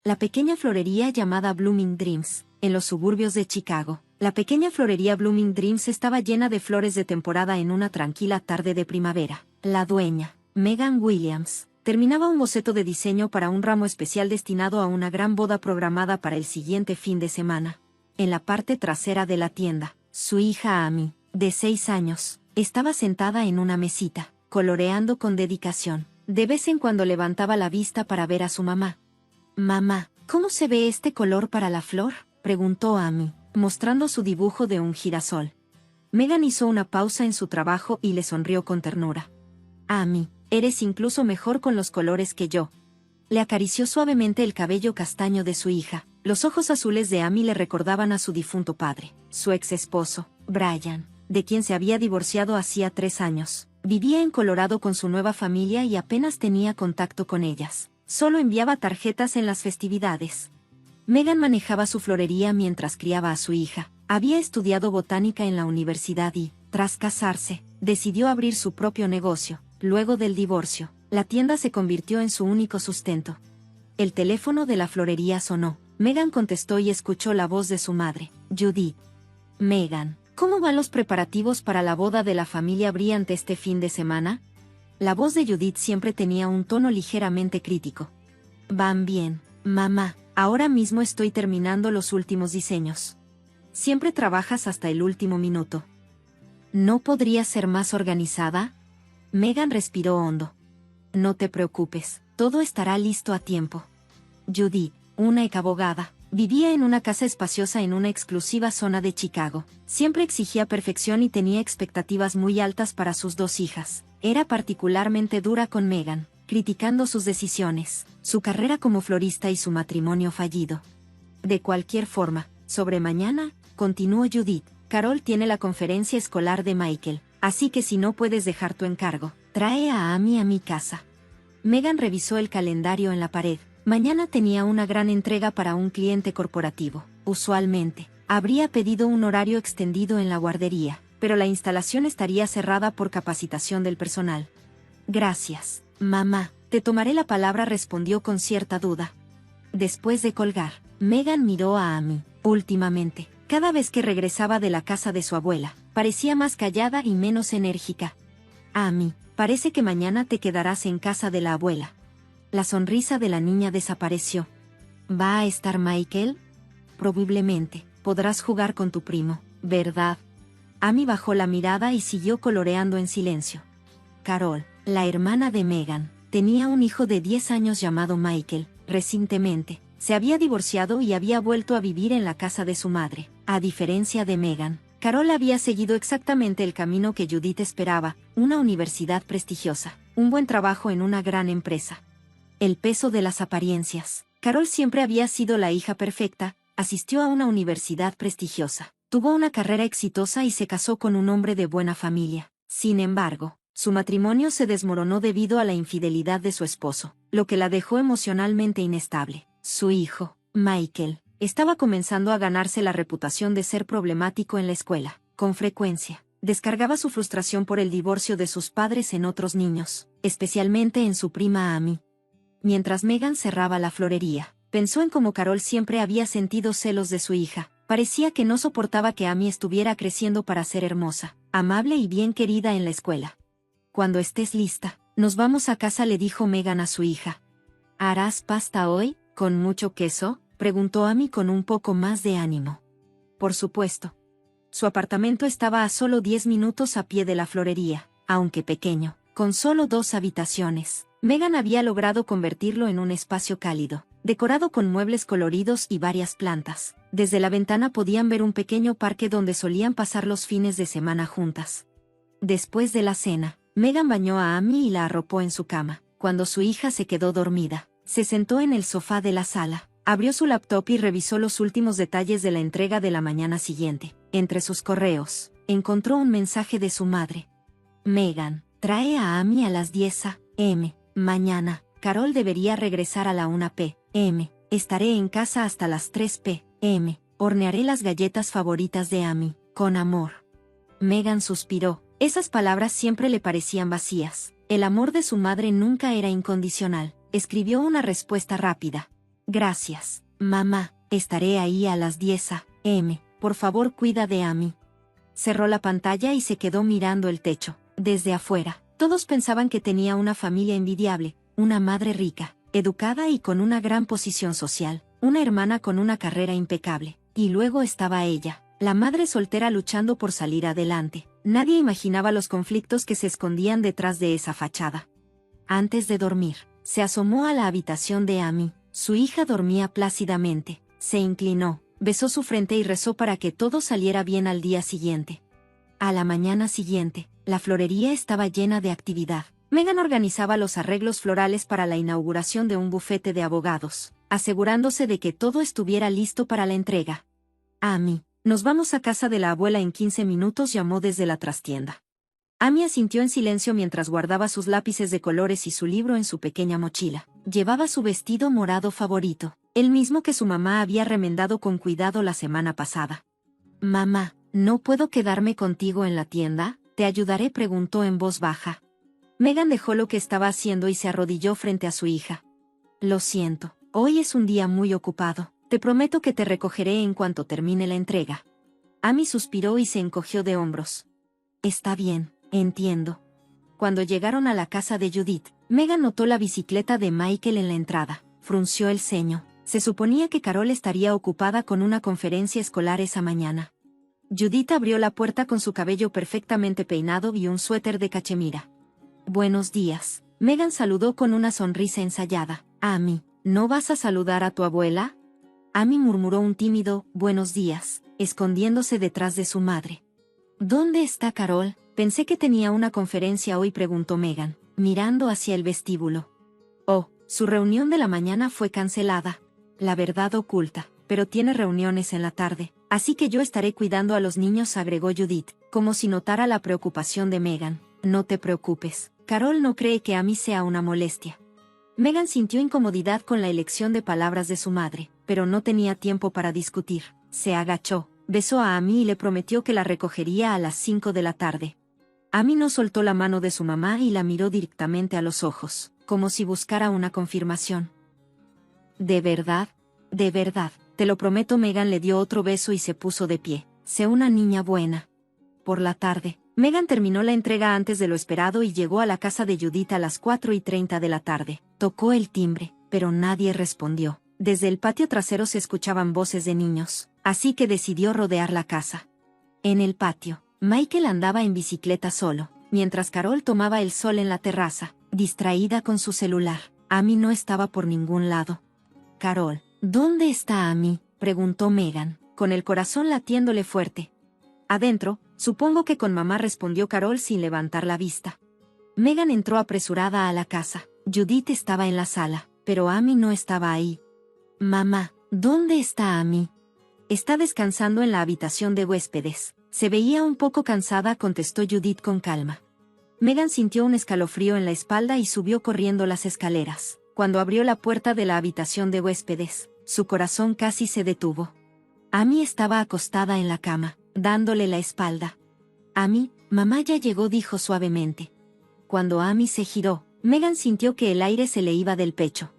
La pequeña florería llamada Blooming Dreams, en los suburbios de Chicago. La pequeña florería Blooming Dreams estaba llena de flores de temporada en una tranquila tarde de primavera. La dueña, Megan Williams, terminaba un boceto de diseño para un ramo especial destinado a una gran boda programada para el siguiente fin de semana. En la parte trasera de la tienda, su hija Amy, de 6 años, estaba sentada en una mesita, coloreando con dedicación. De vez en cuando levantaba la vista para ver a su mamá. «Mamá, ¿cómo se ve este color para la flor?», preguntó Amy, mostrando su dibujo de un girasol. Megan hizo una pausa en su trabajo y le sonrió con ternura. «Amy, eres incluso mejor con los colores que yo». Le acarició suavemente el cabello castaño de su hija. Los ojos azules de Amy le recordaban a su difunto padre, su ex esposo, Brian, de quien se había divorciado hacía 3 años. Vivía en Colorado con su nueva familia y apenas tenía contacto con ellas. Solo enviaba tarjetas en las festividades. Megan manejaba su florería mientras criaba a su hija. Había estudiado botánica en la universidad y, tras casarse, decidió abrir su propio negocio. Luego del divorcio, la tienda se convirtió en su único sustento. El teléfono de la florería sonó. Megan contestó y escuchó la voz de su madre, Judith. «Megan, ¿cómo van los preparativos para la boda de la familia Bryant este fin de semana?». La voz de Judith siempre tenía un tono ligeramente crítico. «Van bien, mamá. Ahora mismo estoy terminando los últimos diseños». «Siempre trabajas hasta el último minuto». «¿No podría ser más organizada?». Megan respiró hondo. «No te preocupes, todo estará listo a tiempo». Judith, una ex abogada, vivía en una casa espaciosa en una exclusiva zona de Chicago. Siempre exigía perfección y tenía expectativas muy altas para sus 2 hijas. Era particularmente dura con Megan, criticando sus decisiones, su carrera como florista y su matrimonio fallido. «De cualquier forma, sobre mañana», continuó Judith, «Carol tiene la conferencia escolar de Michael, así que si no puedes dejar tu encargo, trae a Amy a mi casa». Megan revisó el calendario en la pared. Mañana tenía una gran entrega para un cliente corporativo. Usualmente, habría pedido un horario extendido en la guardería, pero la instalación estaría cerrada por capacitación del personal. «Gracias, mamá, te tomaré la palabra», respondió con cierta duda. Después de colgar, Megan miró a Amy. Últimamente, cada vez que regresaba de la casa de su abuela, parecía más callada y menos enérgica. «Amy, parece que mañana te quedarás en casa de la abuela». La sonrisa de la niña desapareció. «¿Va a estar Michael?». «Probablemente. Podrás jugar con tu primo, ¿verdad?». Amy bajó la mirada y siguió coloreando en silencio. Carol, la hermana de Megan, tenía un hijo de 10 años llamado Michael. Recientemente, se había divorciado y había vuelto a vivir en la casa de su madre. A diferencia de Megan, Carol había seguido exactamente el camino que Judith esperaba: una universidad prestigiosa, un buen trabajo en una gran empresa. El peso de las apariencias. Carol siempre había sido la hija perfecta, asistió a una universidad prestigiosa, tuvo una carrera exitosa y se casó con un hombre de buena familia. Sin embargo, su matrimonio se desmoronó debido a la infidelidad de su esposo, lo que la dejó emocionalmente inestable. Su hijo, Michael, estaba comenzando a ganarse la reputación de ser problemático en la escuela. Con frecuencia, descargaba su frustración por el divorcio de sus padres en otros niños, especialmente en su prima Amy. Mientras Megan cerraba la florería, pensó en cómo Carol siempre había sentido celos de su hija. Parecía que no soportaba que Amy estuviera creciendo para ser hermosa, amable y bien querida en la escuela. «Cuando estés lista, nos vamos a casa», le dijo Megan a su hija. «¿Harás pasta hoy, con mucho queso?», preguntó Amy con un poco más de ánimo. Por supuesto. Su apartamento estaba a solo 10 minutos a pie de la florería, aunque pequeño, con solo 2 habitaciones. Megan había logrado convertirlo en un espacio cálido, decorado con muebles coloridos y varias plantas. Desde la ventana podían ver un pequeño parque donde solían pasar los fines de semana juntas. Después de la cena, Megan bañó a Amy y la arropó en su cama. Cuando su hija se quedó dormida, se sentó en el sofá de la sala, abrió su laptop y revisó los últimos detalles de la entrega de la mañana siguiente. Entre sus correos, encontró un mensaje de su madre. «Megan, trae a Amy a las 10 a.m. mañana. Carol debería regresar a la 1 p.m. Estaré en casa hasta las 3 p.m. Hornearé las galletas favoritas de Amy, con amor». Megan suspiró. Esas palabras siempre le parecían vacías. El amor de su madre nunca era incondicional. Escribió una respuesta rápida. Gracias, mamá, estaré ahí a las 10 a.m. Por favor, cuida de Amy. Cerró la pantalla y se quedó mirando el techo. Desde afuera, todos pensaban que tenía una familia envidiable, una madre rica, educada y con una gran posición social, una hermana con una carrera impecable, y luego estaba ella, la madre soltera luchando por salir adelante. Nadie imaginaba los conflictos que se escondían detrás de esa fachada. Antes de dormir, se asomó a la habitación de Amy. Su hija dormía plácidamente. Se inclinó, besó su frente y rezó para que todo saliera bien al día siguiente. A la mañana siguiente, la florería estaba llena de actividad. Megan organizaba los arreglos florales para la inauguración de un bufete de abogados, asegurándose de que todo estuviera listo para la entrega. Amy, nos vamos a casa de la abuela en 15 minutos, llamó desde la trastienda. Amy asintió en silencio mientras guardaba sus lápices de colores y su libro en su pequeña mochila. Llevaba su vestido morado favorito, el mismo que su mamá había remendado con cuidado la semana pasada. «Mamá, ¿no puedo quedarme contigo en la tienda? ¿Te ayudaré?», preguntó en voz baja. Megan dejó lo que estaba haciendo y se arrodilló frente a su hija. «Lo siento, hoy es un día muy ocupado. Te prometo que te recogeré en cuanto termine la entrega». Amy suspiró y se encogió de hombros. «Está bien, entiendo». Cuando llegaron a la casa de Judith, Megan notó la bicicleta de Michael en la entrada. Frunció el ceño. Se suponía que Carol estaría ocupada con una conferencia escolar esa mañana. Judith abrió la puerta con su cabello perfectamente peinado y un suéter de cachemira. «Buenos días». Megan saludó con una sonrisa ensayada. «Amy, ¿no vas a saludar a tu abuela?». Amy murmuró un tímido «buenos días», escondiéndose detrás de su madre. «¿Dónde está Carol? Pensé que tenía una conferencia hoy», preguntó Megan, mirando hacia el vestíbulo. «Oh, su reunión de la mañana fue cancelada. La verdad oculta, pero tiene reuniones en la tarde, así que yo estaré cuidando a los niños», agregó Judith, como si notara la preocupación de Megan. «No te preocupes, Carol no cree que Amy sea una molestia». Megan sintió incomodidad con la elección de palabras de su madre, pero no tenía tiempo para discutir. Se agachó, besó a Amy y le prometió que la recogería a las 5 de la tarde. Amy no soltó la mano de su mamá y la miró directamente a los ojos, como si buscara una confirmación. «¿De verdad? De verdad, te lo prometo». Megan le dio otro beso y se puso de pie. «Sé una niña buena». Por la tarde, Megan terminó la entrega antes de lo esperado y llegó a la casa de Judith a las 4:30 de la tarde. Tocó el timbre, pero nadie respondió. Desde el patio trasero se escuchaban voces de niños, así que decidió rodear la casa. En el patio, Michael andaba en bicicleta solo, mientras Carol tomaba el sol en la terraza, distraída con su celular. Amy no estaba por ningún lado. «Carol, ¿dónde está Amy?», preguntó Megan, con el corazón latiéndole fuerte. «Adentro, supongo que con mamá», respondió Carol sin levantar la vista. Megan entró apresurada a la casa. Judith estaba en la sala, pero Amy no estaba ahí. «Mamá, ¿dónde está Amy?». «Está descansando en la habitación de huéspedes. Se veía un poco cansada», contestó Judith con calma. Megan sintió un escalofrío en la espalda y subió corriendo las escaleras. Cuando abrió la puerta de la habitación de huéspedes, su corazón casi se detuvo. Amy estaba acostada en la cama, dándole la espalda. «Amy, mamá ya llegó», dijo suavemente. Cuando Amy se giró, Megan sintió que el aire se le iba del pecho.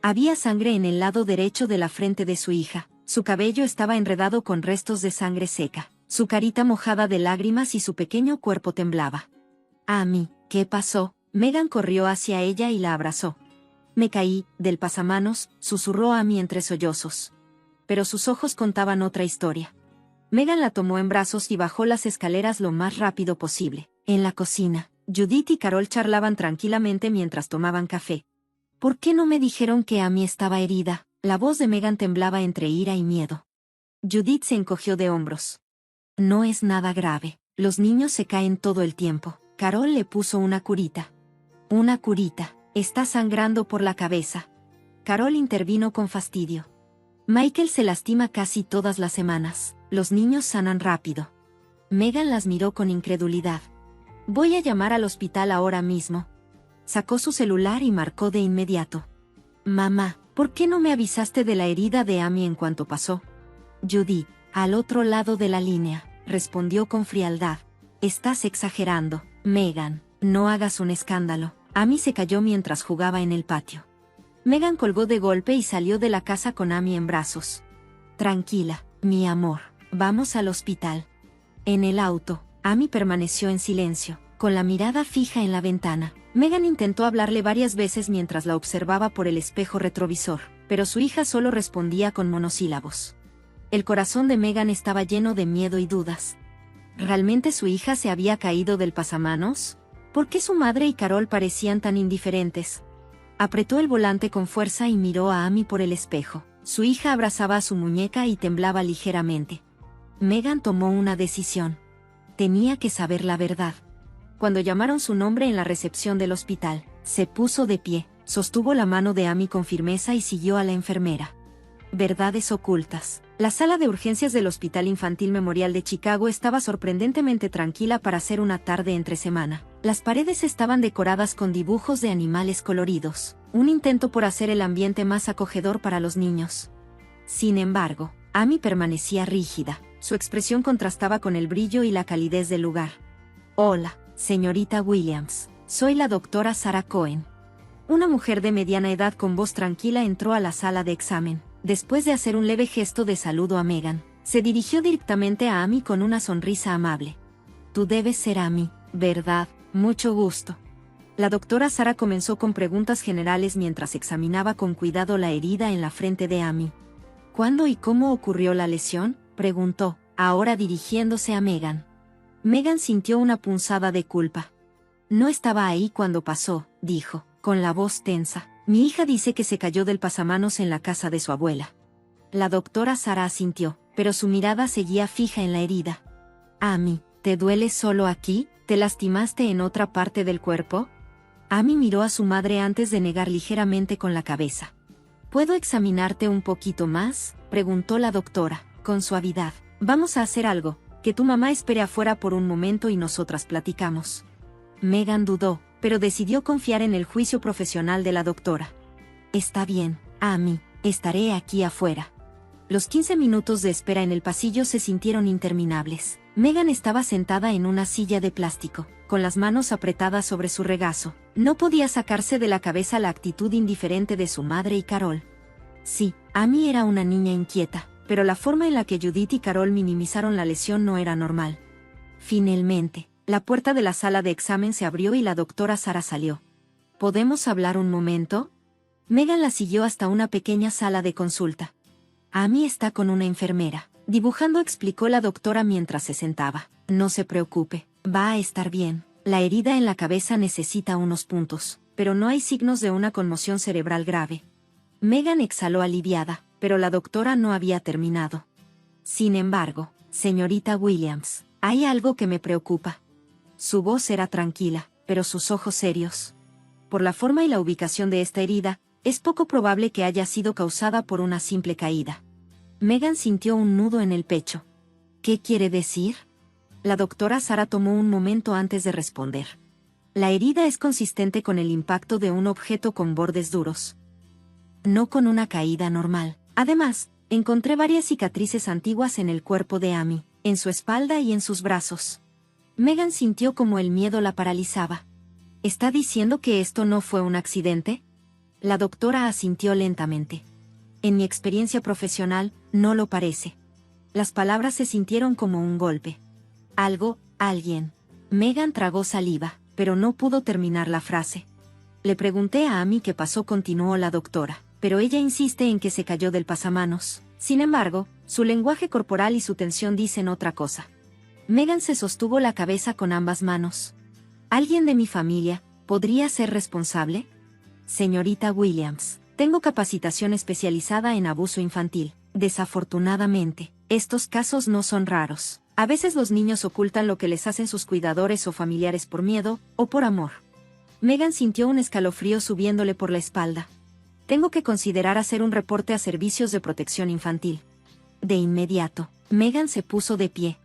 Había sangre en el lado derecho de la frente de su hija. Su cabello estaba enredado con restos de sangre seca, su carita mojada de lágrimas y su pequeño cuerpo temblaba. «Amy, ¿qué pasó?». Megan corrió hacia ella y la abrazó. «Me caí del pasamanos», susurró Amy entre sollozos. Pero sus ojos contaban otra historia. Megan la tomó en brazos y bajó las escaleras lo más rápido posible. En la cocina, Judith y Carol charlaban tranquilamente mientras tomaban café. «¿Por qué no me dijeron que Amy estaba herida?». La voz de Megan temblaba entre ira y miedo. Judith se encogió de hombros. «No es nada grave. Los niños se caen todo el tiempo». Carol le puso una curita. «Una curita. Está sangrando por la cabeza». Carol intervino con fastidio. «Michael se lastima casi todas las semanas. Los niños sanan rápido». Megan las miró con incredulidad. «Voy a llamar al hospital ahora mismo». Sacó su celular y marcó de inmediato. «Mamá, ¿por qué no me avisaste de la herida de Amy en cuanto pasó?». «Judith, al otro lado de la línea», respondió con frialdad. «Estás exagerando, Megan, no hagas un escándalo». Amy se cayó mientras jugaba en el patio. Megan colgó de golpe y salió de la casa con Amy en brazos. Tranquila, mi amor, vamos al hospital. En el auto, Amy permaneció en silencio, con la mirada fija en la ventana. Megan intentó hablarle varias veces mientras la observaba por el espejo retrovisor, pero su hija solo respondía con monosílabos. El corazón de Megan estaba lleno de miedo y dudas. ¿Realmente su hija se había caído del pasamanos? ¿Por qué su madre y Carol parecían tan indiferentes? Apretó el volante con fuerza y miró a Amy por el espejo. Su hija abrazaba a su muñeca y temblaba ligeramente. Megan tomó una decisión. Tenía que saber la verdad. Cuando llamaron su nombre en la recepción del hospital, se puso de pie, sostuvo la mano de Amy con firmeza y siguió a la enfermera. Verdades ocultas. La sala de urgencias del Hospital Infantil Memorial de Chicago estaba sorprendentemente tranquila para ser una tarde entre semana. Las paredes estaban decoradas con dibujos de animales coloridos, un intento por hacer el ambiente más acogedor para los niños. Sin embargo, Amy permanecía rígida. Su expresión contrastaba con el brillo y la calidez del lugar. Hola, señorita Williams. Soy la doctora Sarah Cohen. Una mujer de mediana edad con voz tranquila entró a la sala de examen. Después de hacer un leve gesto de saludo a Megan, se dirigió directamente a Amy con una sonrisa amable. Tú debes ser Amy, ¿verdad? Mucho gusto. La doctora Sarah comenzó con preguntas generales mientras examinaba con cuidado la herida en la frente de Amy. ¿Cuándo y cómo ocurrió la lesión?, preguntó, ahora dirigiéndose a Megan. Megan sintió una punzada de culpa. No estaba ahí cuando pasó, dijo, con la voz tensa. Mi hija dice que se cayó del pasamanos en la casa de su abuela. La doctora Sarah asintió, pero su mirada seguía fija en la herida. Amy, ¿te duele solo aquí? ¿Te lastimaste en otra parte del cuerpo? Amy miró a su madre antes de negar ligeramente con la cabeza. ¿Puedo examinarte un poquito más?, preguntó la doctora, con suavidad. Vamos a hacer algo, que tu mamá espere afuera por un momento y nosotras platicamos. Megan dudó, pero decidió confiar en el juicio profesional de la doctora. Está bien, Amy, estaré aquí afuera. Los 15 minutos de espera en el pasillo se sintieron interminables. Megan estaba sentada en una silla de plástico, con las manos apretadas sobre su regazo. No podía sacarse de la cabeza la actitud indiferente de su madre y Carol. Sí, Amy era una niña inquieta, pero la forma en la que Judith y Carol minimizaron la lesión no era normal. Finalmente, la puerta de la sala de examen se abrió y la doctora Sarah salió. ¿Podemos hablar un momento? Megan la siguió hasta una pequeña sala de consulta. Amy está con una enfermera, dibujando, explicó la doctora mientras se sentaba. No se preocupe, va a estar bien. La herida en la cabeza necesita unos puntos, pero no hay signos de una conmoción cerebral grave. Megan exhaló aliviada, pero la doctora no había terminado. Sin embargo, señorita Williams, hay algo que me preocupa. Su voz era tranquila, pero sus ojos serios. Por la forma y la ubicación de esta herida, es poco probable que haya sido causada por una simple caída. Megan sintió un nudo en el pecho. ¿Qué quiere decir? La doctora Sarah tomó un momento antes de responder. La herida es consistente con el impacto de un objeto con bordes duros. No con una caída normal. Además, encontré varias cicatrices antiguas en el cuerpo de Amy, en su espalda y en sus brazos. Megan sintió como el miedo la paralizaba. ¿Está diciendo que esto no fue un accidente? La doctora asintió lentamente. En mi experiencia profesional, no lo parece. Las palabras se sintieron como un golpe. Alguien. Megan tragó saliva, pero no pudo terminar la frase. Le pregunté a Amy qué pasó, continuó la doctora, pero ella insiste en que se cayó del pasamanos. Sin embargo, su lenguaje corporal y su tensión dicen otra cosa. Megan se sostuvo la cabeza con ambas manos. ¿Alguien de mi familia podría ser responsable? Señorita Williams, tengo capacitación especializada en abuso infantil. Desafortunadamente, estos casos no son raros. A veces los niños ocultan lo que les hacen sus cuidadores o familiares por miedo, o por amor. Megan sintió un escalofrío subiéndole por la espalda. Tengo que considerar hacer un reporte a servicios de protección infantil. De inmediato, Megan se puso de pie.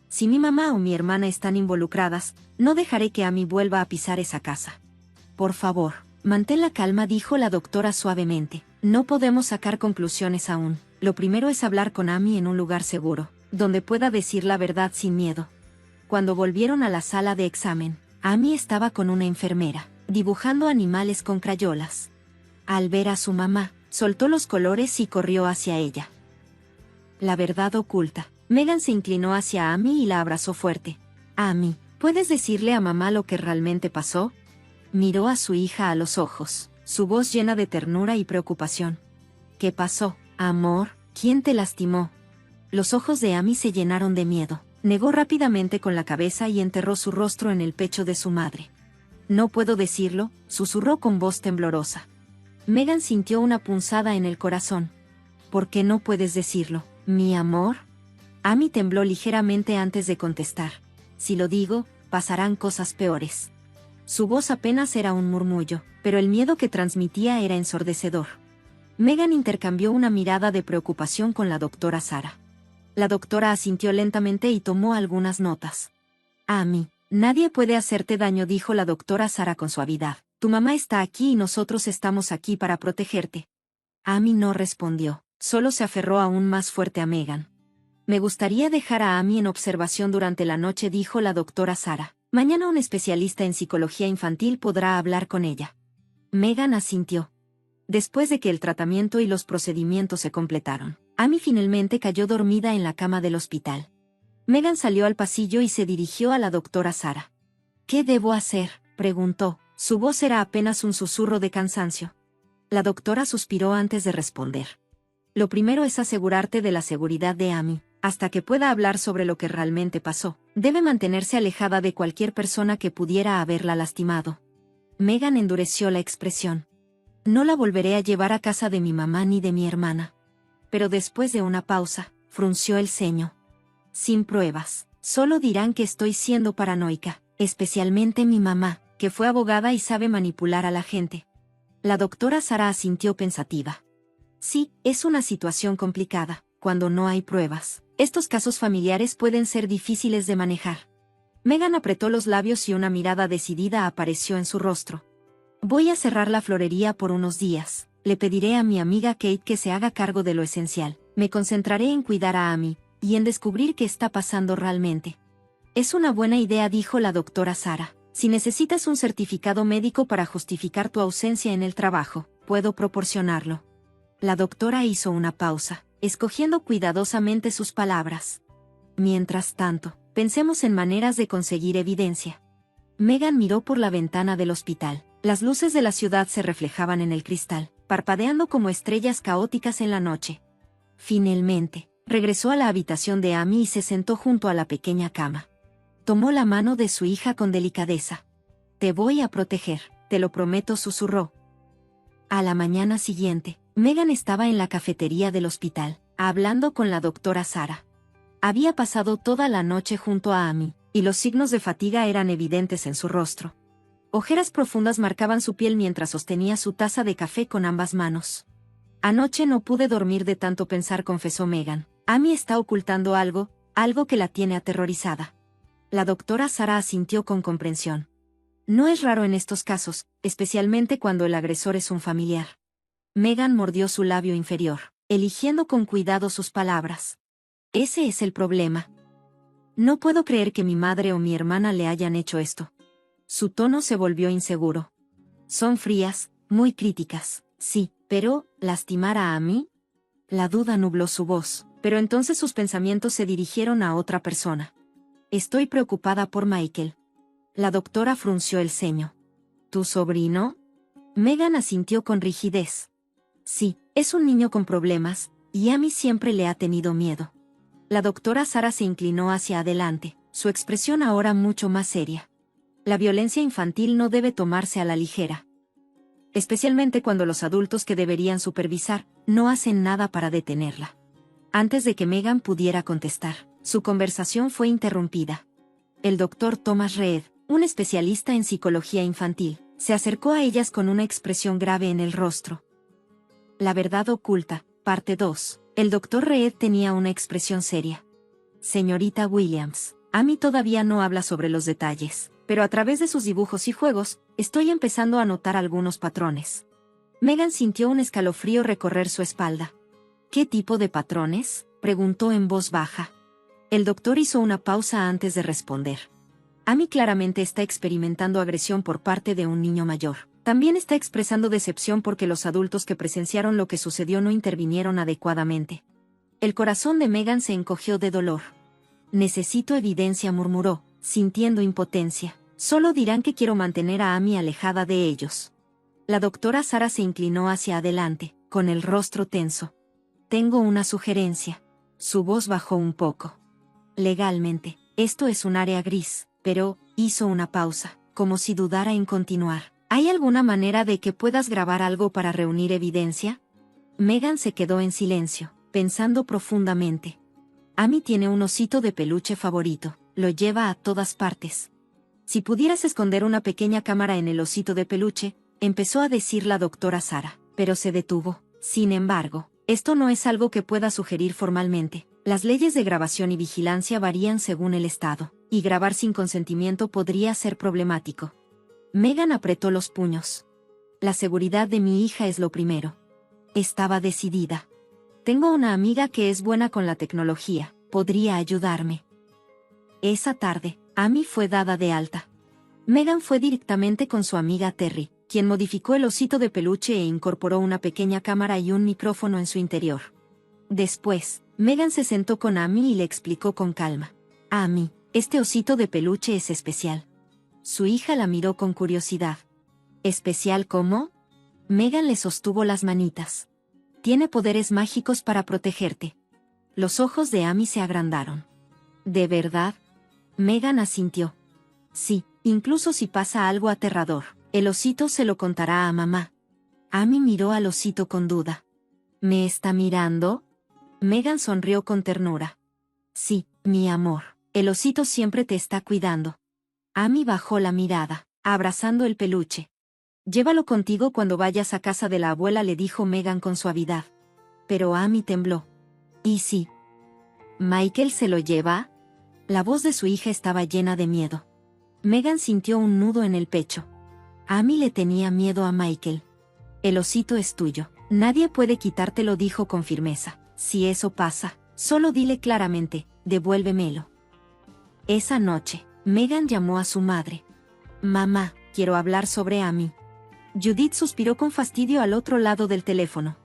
Si mi mamá o mi hermana están involucradas, no dejaré que Amy vuelva a pisar esa casa. Por favor, mantén la calma, dijo la doctora suavemente. No podemos sacar conclusiones aún. Lo primero es hablar con Amy en un lugar seguro, donde pueda decir la verdad sin miedo. Cuando volvieron a la sala de examen, Amy estaba con una enfermera, dibujando animales con crayolas. Al ver a su mamá, soltó los colores y corrió hacia ella. La verdad oculta. Megan se inclinó hacia Amy y la abrazó fuerte. Amy, ¿puedes decirle a mamá lo que realmente pasó? Miró a su hija a los ojos, su voz llena de ternura y preocupación. ¿Qué pasó, amor? ¿Quién te lastimó? Los ojos de Amy se llenaron de miedo. Negó rápidamente con la cabeza y enterró su rostro en el pecho de su madre. No puedo decirlo, susurró con voz temblorosa. Megan sintió una punzada en el corazón. ¿Por qué no puedes decirlo, mi amor? Amy tembló ligeramente antes de contestar. Si lo digo, pasarán cosas peores. Su voz apenas era un murmullo, pero el miedo que transmitía era ensordecedor. Megan intercambió una mirada de preocupación con la doctora Sarah. La doctora asintió lentamente y tomó algunas notas. Amy, nadie puede hacerte daño, dijo la doctora Sarah con suavidad. Tu mamá está aquí y nosotros estamos aquí para protegerte. Amy no respondió, solo se aferró aún más fuerte a Megan. Me gustaría dejar a Amy en observación durante la noche, dijo la doctora Sarah. Mañana un especialista en psicología infantil podrá hablar con ella. Megan asintió. Después de que el tratamiento y los procedimientos se completaron, Amy finalmente cayó dormida en la cama del hospital. Megan salió al pasillo y se dirigió a la doctora Sarah. ¿Qué debo hacer?, preguntó. Su voz era apenas un susurro de cansancio. La doctora suspiró antes de responder. Lo primero es asegurarte de la seguridad de Amy. Hasta que pueda hablar sobre lo que realmente pasó, debe mantenerse alejada de cualquier persona que pudiera haberla lastimado. Megan endureció la expresión. No la volveré a llevar a casa de mi mamá ni de mi hermana. Pero después de una pausa, frunció el ceño. Sin pruebas, solo dirán que estoy siendo paranoica, especialmente mi mamá, que fue abogada y sabe manipular a la gente. La doctora Sarah asintió pensativa. Sí, es una situación complicada, cuando no hay pruebas. Estos casos familiares pueden ser difíciles de manejar. Megan apretó los labios y una mirada decidida apareció en su rostro. Voy a cerrar la florería por unos días. Le pediré a mi amiga Kate que se haga cargo de lo esencial. Me concentraré en cuidar a Amy y en descubrir qué está pasando realmente. Es una buena idea, dijo la doctora Sarah. Si necesitas un certificado médico para justificar tu ausencia en el trabajo, puedo proporcionarlo. La doctora hizo una pausa, escogiendo cuidadosamente sus palabras. Mientras tanto, pensemos en maneras de conseguir evidencia. Megan miró por la ventana del hospital. Las luces de la ciudad se reflejaban en el cristal, parpadeando como estrellas caóticas en la noche. Finalmente, regresó a la habitación de Amy y se sentó junto a la pequeña cama. Tomó la mano de su hija con delicadeza. Te voy a proteger, te lo prometo, susurró. A la mañana siguiente, Megan estaba en la cafetería del hospital, hablando con la doctora Sarah. Había pasado toda la noche junto a Amy, y los signos de fatiga eran evidentes en su rostro. Ojeras profundas marcaban su piel mientras sostenía su taza de café con ambas manos. Anoche no pude dormir de tanto pensar, confesó Megan. Amy está ocultando algo que la tiene aterrorizada. La doctora Sarah asintió con comprensión. No es raro en estos casos, especialmente cuando el agresor es un familiar. Megan mordió su labio inferior, eligiendo con cuidado sus palabras. Ese es el problema. No puedo creer que mi madre o mi hermana le hayan hecho esto. Su tono se volvió inseguro. Son frías, muy críticas, sí, pero, ¿lastimar a Amy? La duda nubló su voz, pero entonces sus pensamientos se dirigieron a otra persona. Estoy preocupada por Michael. La doctora frunció el ceño. ¿Tu sobrino? Megan asintió con rigidez. Sí, es un niño con problemas, y Amy siempre le ha tenido miedo. La doctora Sarah se inclinó hacia adelante, su expresión ahora mucho más seria. La violencia infantil no debe tomarse a la ligera. Especialmente cuando los adultos que deberían supervisar, no hacen nada para detenerla. Antes de que Megan pudiera contestar, su conversación fue interrumpida. El doctor Thomas Reed, un especialista en psicología infantil, se acercó a ellas con una expresión grave en el rostro. La verdad oculta, parte 2. El doctor Reed tenía una expresión seria. Señorita Williams, Amy todavía no habla sobre los detalles, pero a través de sus dibujos y juegos, estoy empezando a notar algunos patrones. Megan sintió un escalofrío recorrer su espalda. ¿Qué tipo de patrones?, preguntó en voz baja. El doctor hizo una pausa antes de responder. Amy claramente está experimentando agresión por parte de un niño mayor. También está expresando decepción porque los adultos que presenciaron lo que sucedió no intervinieron adecuadamente. El corazón de Megan se encogió de dolor. Necesito evidencia, murmuró, sintiendo impotencia. Solo dirán que quiero mantener a Amy alejada de ellos. La doctora Sarah se inclinó hacia adelante, con el rostro tenso. Tengo una sugerencia. Su voz bajó un poco. Legalmente, esto es un área gris, pero, hizo una pausa, como si dudara en continuar. ¿Hay alguna manera de que puedas grabar algo para reunir evidencia? Megan se quedó en silencio, pensando profundamente. Amy tiene un osito de peluche favorito, lo lleva a todas partes. Si pudieras esconder una pequeña cámara en el osito de peluche, empezó a decir la doctora Sarah, pero se detuvo. Sin embargo, esto no es algo que pueda sugerir formalmente. Las leyes de grabación y vigilancia varían según el estado, y grabar sin consentimiento podría ser problemático. Megan apretó los puños. La seguridad de mi hija es lo primero. Estaba decidida. Tengo una amiga que es buena con la tecnología, podría ayudarme. Esa tarde, Amy fue dada de alta. Megan fue directamente con su amiga Terry, quien modificó el osito de peluche e incorporó una pequeña cámara y un micrófono en su interior. Después, Megan se sentó con Amy y le explicó con calma. Amy, este osito de peluche es especial. Su hija la miró con curiosidad. ¿Especial cómo? Megan le sostuvo las manitas. Tiene poderes mágicos para protegerte. Los ojos de Amy se agrandaron. ¿De verdad? Megan asintió. Sí, incluso si pasa algo aterrador, el osito se lo contará a mamá. Amy miró al osito con duda. ¿Me está mirando? Megan sonrió con ternura. Sí, mi amor, el osito siempre te está cuidando. Amy bajó la mirada, abrazando el peluche. Llévalo contigo cuando vayas a casa de la abuela, le dijo Megan con suavidad. Pero Amy tembló. ¿Y si Michael se lo lleva? La voz de su hija estaba llena de miedo. Megan sintió un nudo en el pecho. Amy le tenía miedo a Michael. El osito es tuyo. Nadie puede quitártelo, dijo con firmeza. Si eso pasa, solo dile claramente, devuélvemelo. Esa noche, Megan llamó a su madre. Mamá, quiero hablar sobre Amy. Judith suspiró con fastidio al otro lado del teléfono.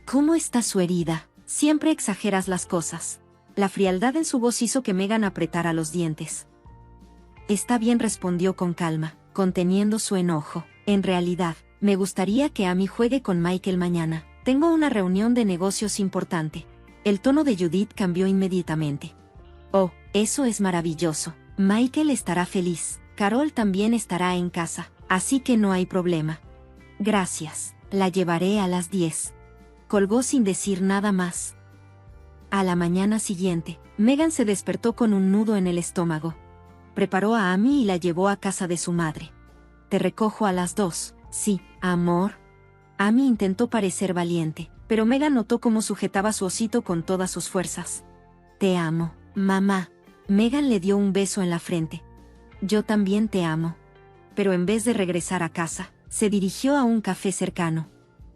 ¿Cómo está su herida? Siempre exageras las cosas. La frialdad en su voz hizo que Megan apretara los dientes. Está bien, respondió con calma, conteniendo su enojo. En realidad, me gustaría que Amy juegue con Michael mañana. Tengo una reunión de negocios importante. El tono de Judith cambió inmediatamente. Oh, eso es maravilloso. Michael estará feliz. Carol también estará en casa, así que no hay problema. Gracias, la llevaré a las 10. Colgó sin decir nada más. A la mañana siguiente, Megan se despertó con un nudo en el estómago. Preparó a Amy y la llevó a casa de su madre. Te recojo a las 2, sí, amor. Amy intentó parecer valiente, pero Megan notó cómo sujetaba su osito con todas sus fuerzas. Te amo, mamá. Megan le dio un beso en la frente. Yo también te amo. Pero en vez de regresar a casa, se dirigió a un café cercano.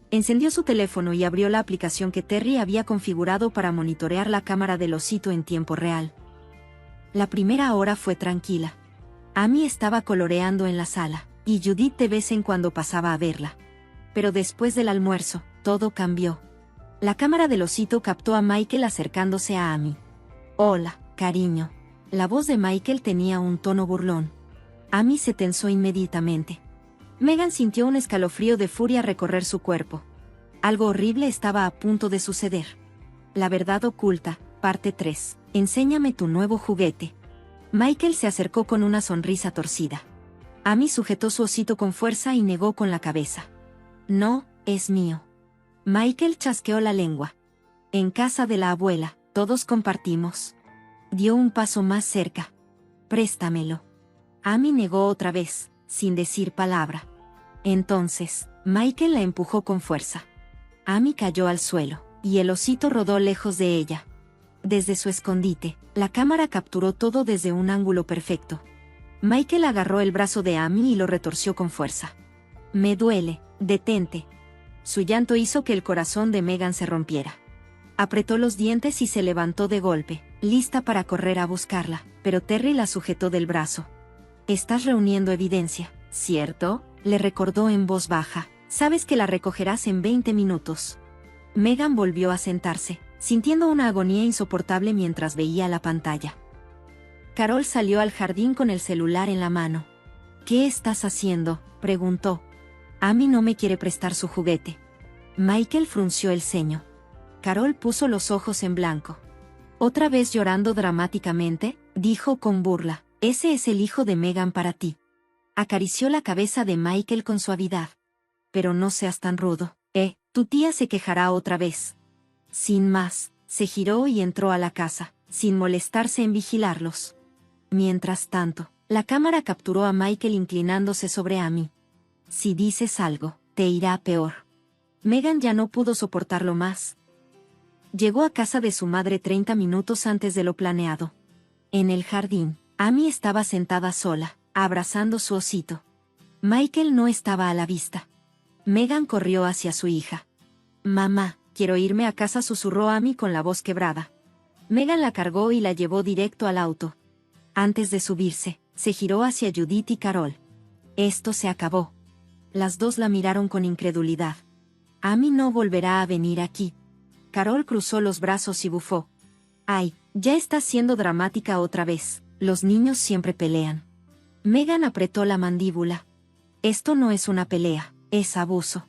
Encendió su teléfono y abrió la aplicación que Terry había configurado para monitorear la cámara del osito en tiempo real. La primera hora fue tranquila. Amy estaba coloreando en la sala, y Judith de vez en cuando pasaba a verla. Pero después del almuerzo, todo cambió. La cámara del osito captó a Michael acercándose a Amy. Hola, cariño. La voz de Michael tenía un tono burlón. Amy se tensó inmediatamente. Megan sintió un escalofrío de furia recorrer su cuerpo. Algo horrible estaba a punto de suceder. La verdad oculta, parte 3. Enséñame tu nuevo juguete. Michael se acercó con una sonrisa torcida. Amy sujetó su osito con fuerza y negó con la cabeza. No, es mío. Michael chasqueó la lengua. En casa de la abuela, todos compartimos. Dio un paso más cerca. Préstamelo. Amy negó otra vez, sin decir palabra. Entonces, Michael la empujó con fuerza. Amy cayó al suelo, y el osito rodó lejos de ella. Desde su escondite, la cámara capturó todo desde un ángulo perfecto. Michael agarró el brazo de Amy y lo retorció con fuerza. Me duele, detente. Su llanto hizo que el corazón de Megan se rompiera. Apretó los dientes y se levantó de golpe, lista para correr a buscarla, pero Terry la sujetó del brazo. Estás reuniendo evidencia, ¿cierto? le recordó en voz baja. Sabes que la recogerás en 20 minutos. Megan volvió a sentarse, sintiendo una agonía insoportable mientras veía la pantalla. Carol salió al jardín con el celular en la mano. ¿Qué estás haciendo?, preguntó. Amy no me quiere prestar su juguete. Michael frunció el ceño. Carol puso los ojos en blanco. ¿Otra vez llorando dramáticamente?, dijo con burla. Ese es el hijo de Megan para ti. Acarició la cabeza de Michael con suavidad. Pero no seas tan rudo, tu tía se quejará otra vez. Sin más, se giró y entró a la casa, sin molestarse en vigilarlos. Mientras tanto, la cámara capturó a Michael inclinándose sobre Amy. Si dices algo, te irá peor. Megan ya no pudo soportarlo más. Llegó a casa de su madre 30 minutos antes de lo planeado. En el jardín, Amy estaba sentada sola, abrazando su osito. Michael no estaba a la vista. Megan corrió hacia su hija. Mamá, quiero irme a casa, susurró Amy con la voz quebrada. Megan la cargó y la llevó directo al auto. Antes de subirse, se giró hacia Judith y Carol. Esto se acabó. Las dos la miraron con incredulidad. Amy no volverá a venir aquí. Carol cruzó los brazos y bufó. Ay, ya estás siendo dramática otra vez. Los niños siempre pelean. Megan apretó la mandíbula. Esto no es una pelea, es abuso.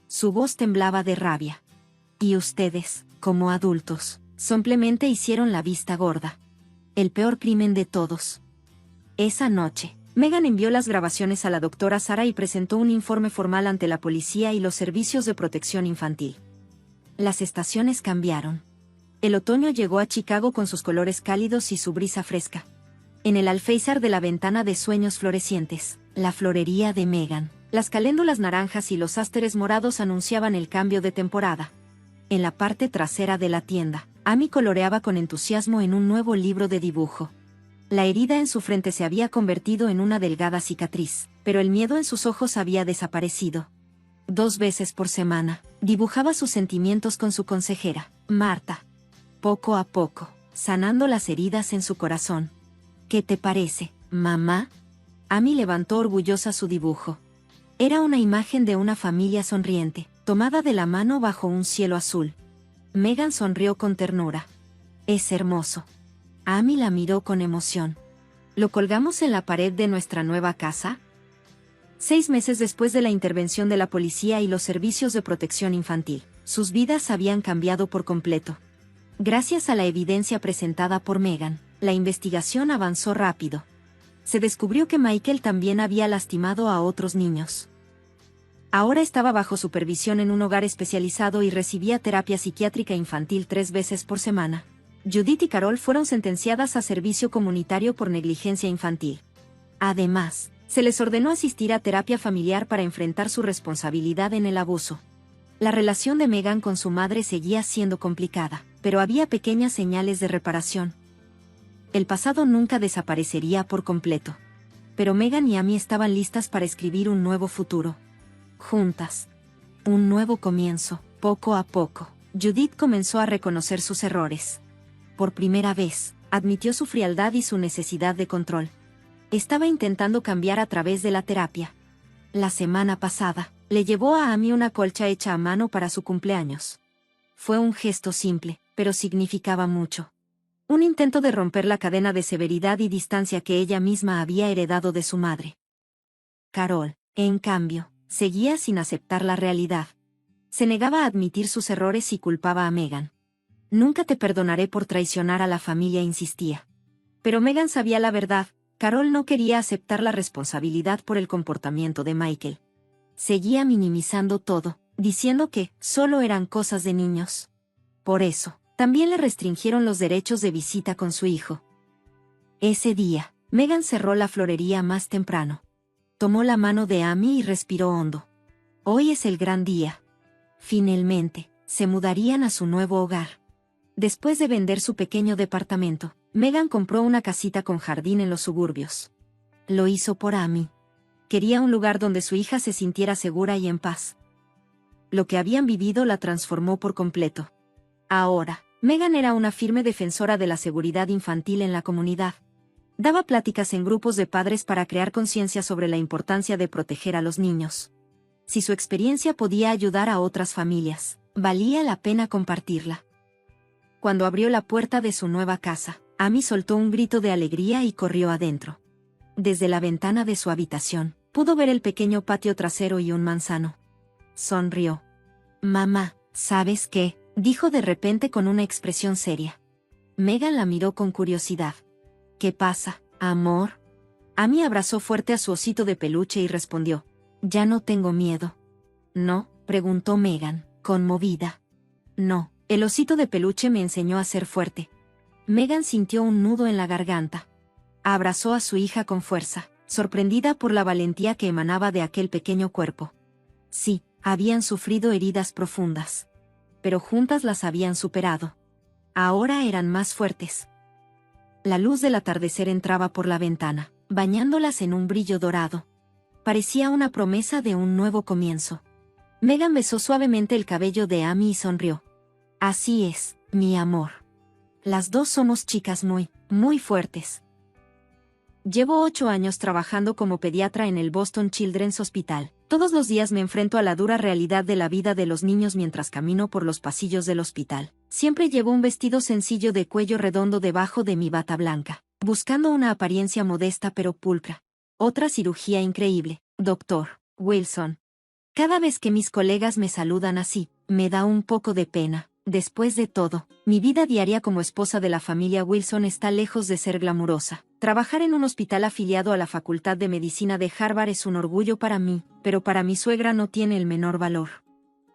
Su voz temblaba de rabia. Y ustedes, como adultos, simplemente hicieron la vista gorda. El peor crimen de todos. Esa noche, Megan envió las grabaciones a la doctora Sarah y presentó un informe formal ante la policía y los servicios de protección infantil. Las estaciones cambiaron. El otoño llegó a Chicago con sus colores cálidos y su brisa fresca. En el alféizar de la ventana de sueños florecientes, la florería de Megan, las caléndulas naranjas y los ásteres morados anunciaban el cambio de temporada. En la parte trasera de la tienda, Amy coloreaba con entusiasmo en un nuevo libro de dibujo. La herida en su frente se había convertido en una delgada cicatriz, pero el miedo en sus ojos había desaparecido. 2 veces por semana, dibujaba sus sentimientos con su consejera, Marta. Poco a poco, sanando las heridas en su corazón. ¿Qué te parece, mamá? Amy levantó orgullosa su dibujo. Era una imagen de una familia sonriente, tomada de la mano bajo un cielo azul. Megan sonrió con ternura. Es hermoso. Amy la miró con emoción. ¿Lo colgamos en la pared de nuestra nueva casa? 6 meses después de la intervención de la policía y los servicios de protección infantil, sus vidas habían cambiado por completo. Gracias a la evidencia presentada por Megan, la investigación avanzó rápido. Se descubrió que Michael también había lastimado a otros niños. Ahora estaba bajo supervisión en un hogar especializado y recibía terapia psiquiátrica infantil 3 veces por semana. Judith y Carol fueron sentenciadas a servicio comunitario por negligencia infantil. Además, se les ordenó asistir a terapia familiar para enfrentar su responsabilidad en el abuso. La relación de Megan con su madre seguía siendo complicada, pero había pequeñas señales de reparación. El pasado nunca desaparecería por completo. Pero Megan y Amy estaban listas para escribir un nuevo futuro. Juntas. Un nuevo comienzo. Poco a poco, Judith comenzó a reconocer sus errores. Por primera vez, admitió su frialdad y su necesidad de control. Estaba intentando cambiar a través de la terapia. La semana pasada, le llevó a Amy una colcha hecha a mano para su cumpleaños. Fue un gesto simple, pero significaba mucho. Un intento de romper la cadena de severidad y distancia que ella misma había heredado de su madre. Carol, en cambio, seguía sin aceptar la realidad. Se negaba a admitir sus errores y culpaba a Megan. Nunca te perdonaré por traicionar a la familia, insistía. Pero Megan sabía la verdad. Carol no quería aceptar la responsabilidad por el comportamiento de Michael. Seguía minimizando todo, diciendo que solo eran cosas de niños. Por eso, también le restringieron los derechos de visita con su hijo. Ese día, Megan cerró la florería más temprano. Tomó la mano de Amy y respiró hondo. Hoy es el gran día. Finalmente, se mudarían a su nuevo hogar. Después de vender su pequeño departamento, Megan compró una casita con jardín en los suburbios. Lo hizo por Amy. Quería un lugar donde su hija se sintiera segura y en paz. Lo que habían vivido la transformó por completo. Ahora, Megan era una firme defensora de la seguridad infantil en la comunidad. Daba pláticas en grupos de padres para crear conciencia sobre la importancia de proteger a los niños. Si su experiencia podía ayudar a otras familias, valía la pena compartirla. Cuando abrió la puerta de su nueva casa, Amy soltó un grito de alegría y corrió adentro. Desde la ventana de su habitación, pudo ver el pequeño patio trasero y un manzano. Sonrió. «Mamá, ¿sabes qué?», dijo de repente con una expresión seria. Megan la miró con curiosidad. «¿Qué pasa, amor?». Amy abrazó fuerte a su osito de peluche y respondió. «Ya no tengo miedo». «¿No?», preguntó Megan, conmovida. «No, el osito de peluche me enseñó a ser fuerte». Megan sintió un nudo en la garganta. Abrazó a su hija con fuerza, sorprendida por la valentía que emanaba de aquel pequeño cuerpo. Sí, habían sufrido heridas profundas. Pero juntas las habían superado. Ahora eran más fuertes. La luz del atardecer entraba por la ventana, bañándolas en un brillo dorado. Parecía una promesa de un nuevo comienzo. Megan besó suavemente el cabello de Amy y sonrió. «Así es, mi amor. Las dos somos chicas muy fuertes». Llevo 8 años trabajando como pediatra en el Boston Children's Hospital. Todos los días me enfrento a la dura realidad de la vida de los niños mientras camino por los pasillos del hospital. Siempre llevo un vestido sencillo de cuello redondo debajo de mi bata blanca, buscando una apariencia modesta pero pulcra. Otra cirugía increíble, doctor Wilson. Cada vez que mis colegas me saludan así, me da un poco de pena. Después de todo, mi vida diaria como esposa de la familia Wilson está lejos de ser glamurosa. Trabajar en un hospital afiliado a la Facultad de Medicina de Harvard es un orgullo para mí, pero para mi suegra no tiene el menor valor.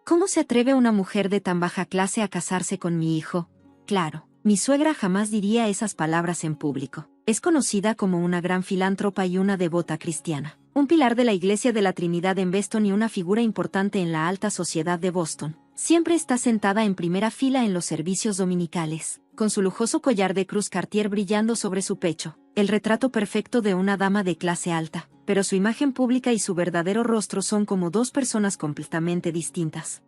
¿Cómo se atreve una mujer de tan baja clase a casarse con mi hijo? Claro, mi suegra jamás diría esas palabras en público. Es conocida como una gran filántropa y una devota cristiana. Un pilar de la Iglesia de la Trinidad en Boston y una figura importante en la alta sociedad de Boston. Siempre está sentada en primera fila en los servicios dominicales, con su lujoso collar de cruz Cartier brillando sobre su pecho, el retrato perfecto de una dama de clase alta, pero su imagen pública y su verdadero rostro son como dos personas completamente distintas.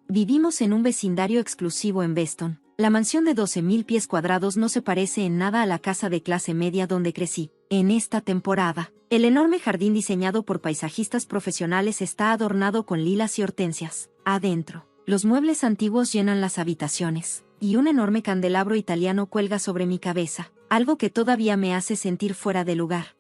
Vivimos en un vecindario exclusivo en Boston. La mansión de 12.000 pies cuadrados no se parece en nada a la casa de clase media donde crecí. En esta temporada, el enorme jardín diseñado por paisajistas profesionales está adornado con lilas y hortensias. Adentro, los muebles antiguos llenan las habitaciones, y un enorme candelabro italiano cuelga sobre mi cabeza, algo que todavía me hace sentir fuera de lugar.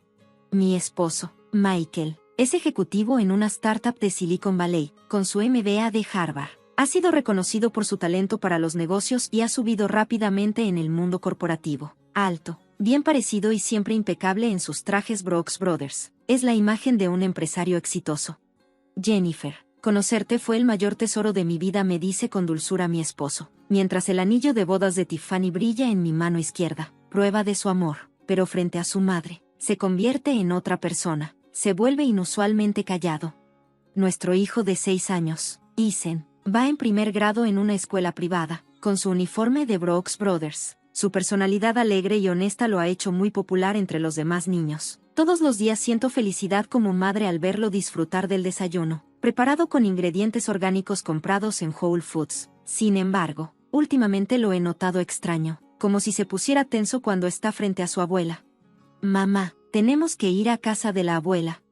Mi esposo, Michael, es ejecutivo en una startup de Silicon Valley, con su MBA de Harvard. Ha sido reconocido por su talento para los negocios y ha subido rápidamente en el mundo corporativo. Alto, bien parecido y siempre impecable en sus trajes Brooks Brothers. Es la imagen de un empresario exitoso. Jennifer, conocerte fue el mayor tesoro de mi vida, me dice con dulzura mi esposo, mientras el anillo de bodas de Tiffany brilla en mi mano izquierda, prueba de su amor, pero frente a su madre, se convierte en otra persona, se vuelve inusualmente callado. Nuestro hijo de 6 años, Ethan, va en primer grado en una escuela privada, con su uniforme de Brooks Brothers. Su personalidad alegre y honesta lo ha hecho muy popular entre los demás niños. Todos los días siento felicidad como madre al verlo disfrutar del desayuno, preparado con ingredientes orgánicos comprados en Whole Foods. Sin embargo, últimamente lo he notado extraño, como si se pusiera tenso cuando está frente a su abuela. «Mamá, tenemos que ir a casa de la abuela».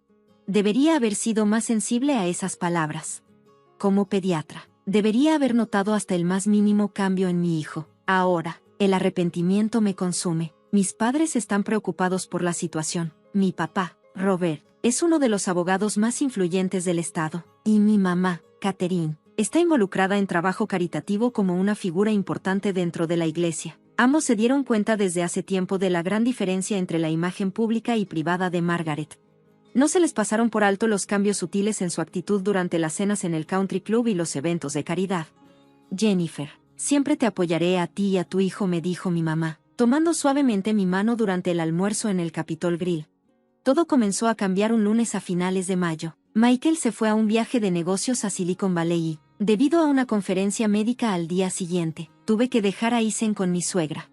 Debería haber sido más sensible a esas palabras. Como pediatra, debería haber notado hasta el más mínimo cambio en mi hijo. Ahora, el arrepentimiento me consume. Mis padres están preocupados por la situación. Mi papá, Robert, es uno de los abogados más influyentes del estado, y mi mamá, Catherine, está involucrada en trabajo caritativo como una figura importante dentro de la iglesia. Ambos se dieron cuenta desde hace tiempo de la gran diferencia entre la imagen pública y privada de Margaret. No se les pasaron por alto los cambios sutiles en su actitud durante las cenas en el country club y los eventos de caridad. «Jennifer, siempre te apoyaré a ti y a tu hijo», me dijo mi mamá, tomando suavemente mi mano durante el almuerzo en el Capitol Grill. Todo comenzó a cambiar un lunes a finales de mayo. Michael se fue a un viaje de negocios a Silicon Valley y, debido a una conferencia médica al día siguiente, tuve que dejar a Ethan con mi suegra.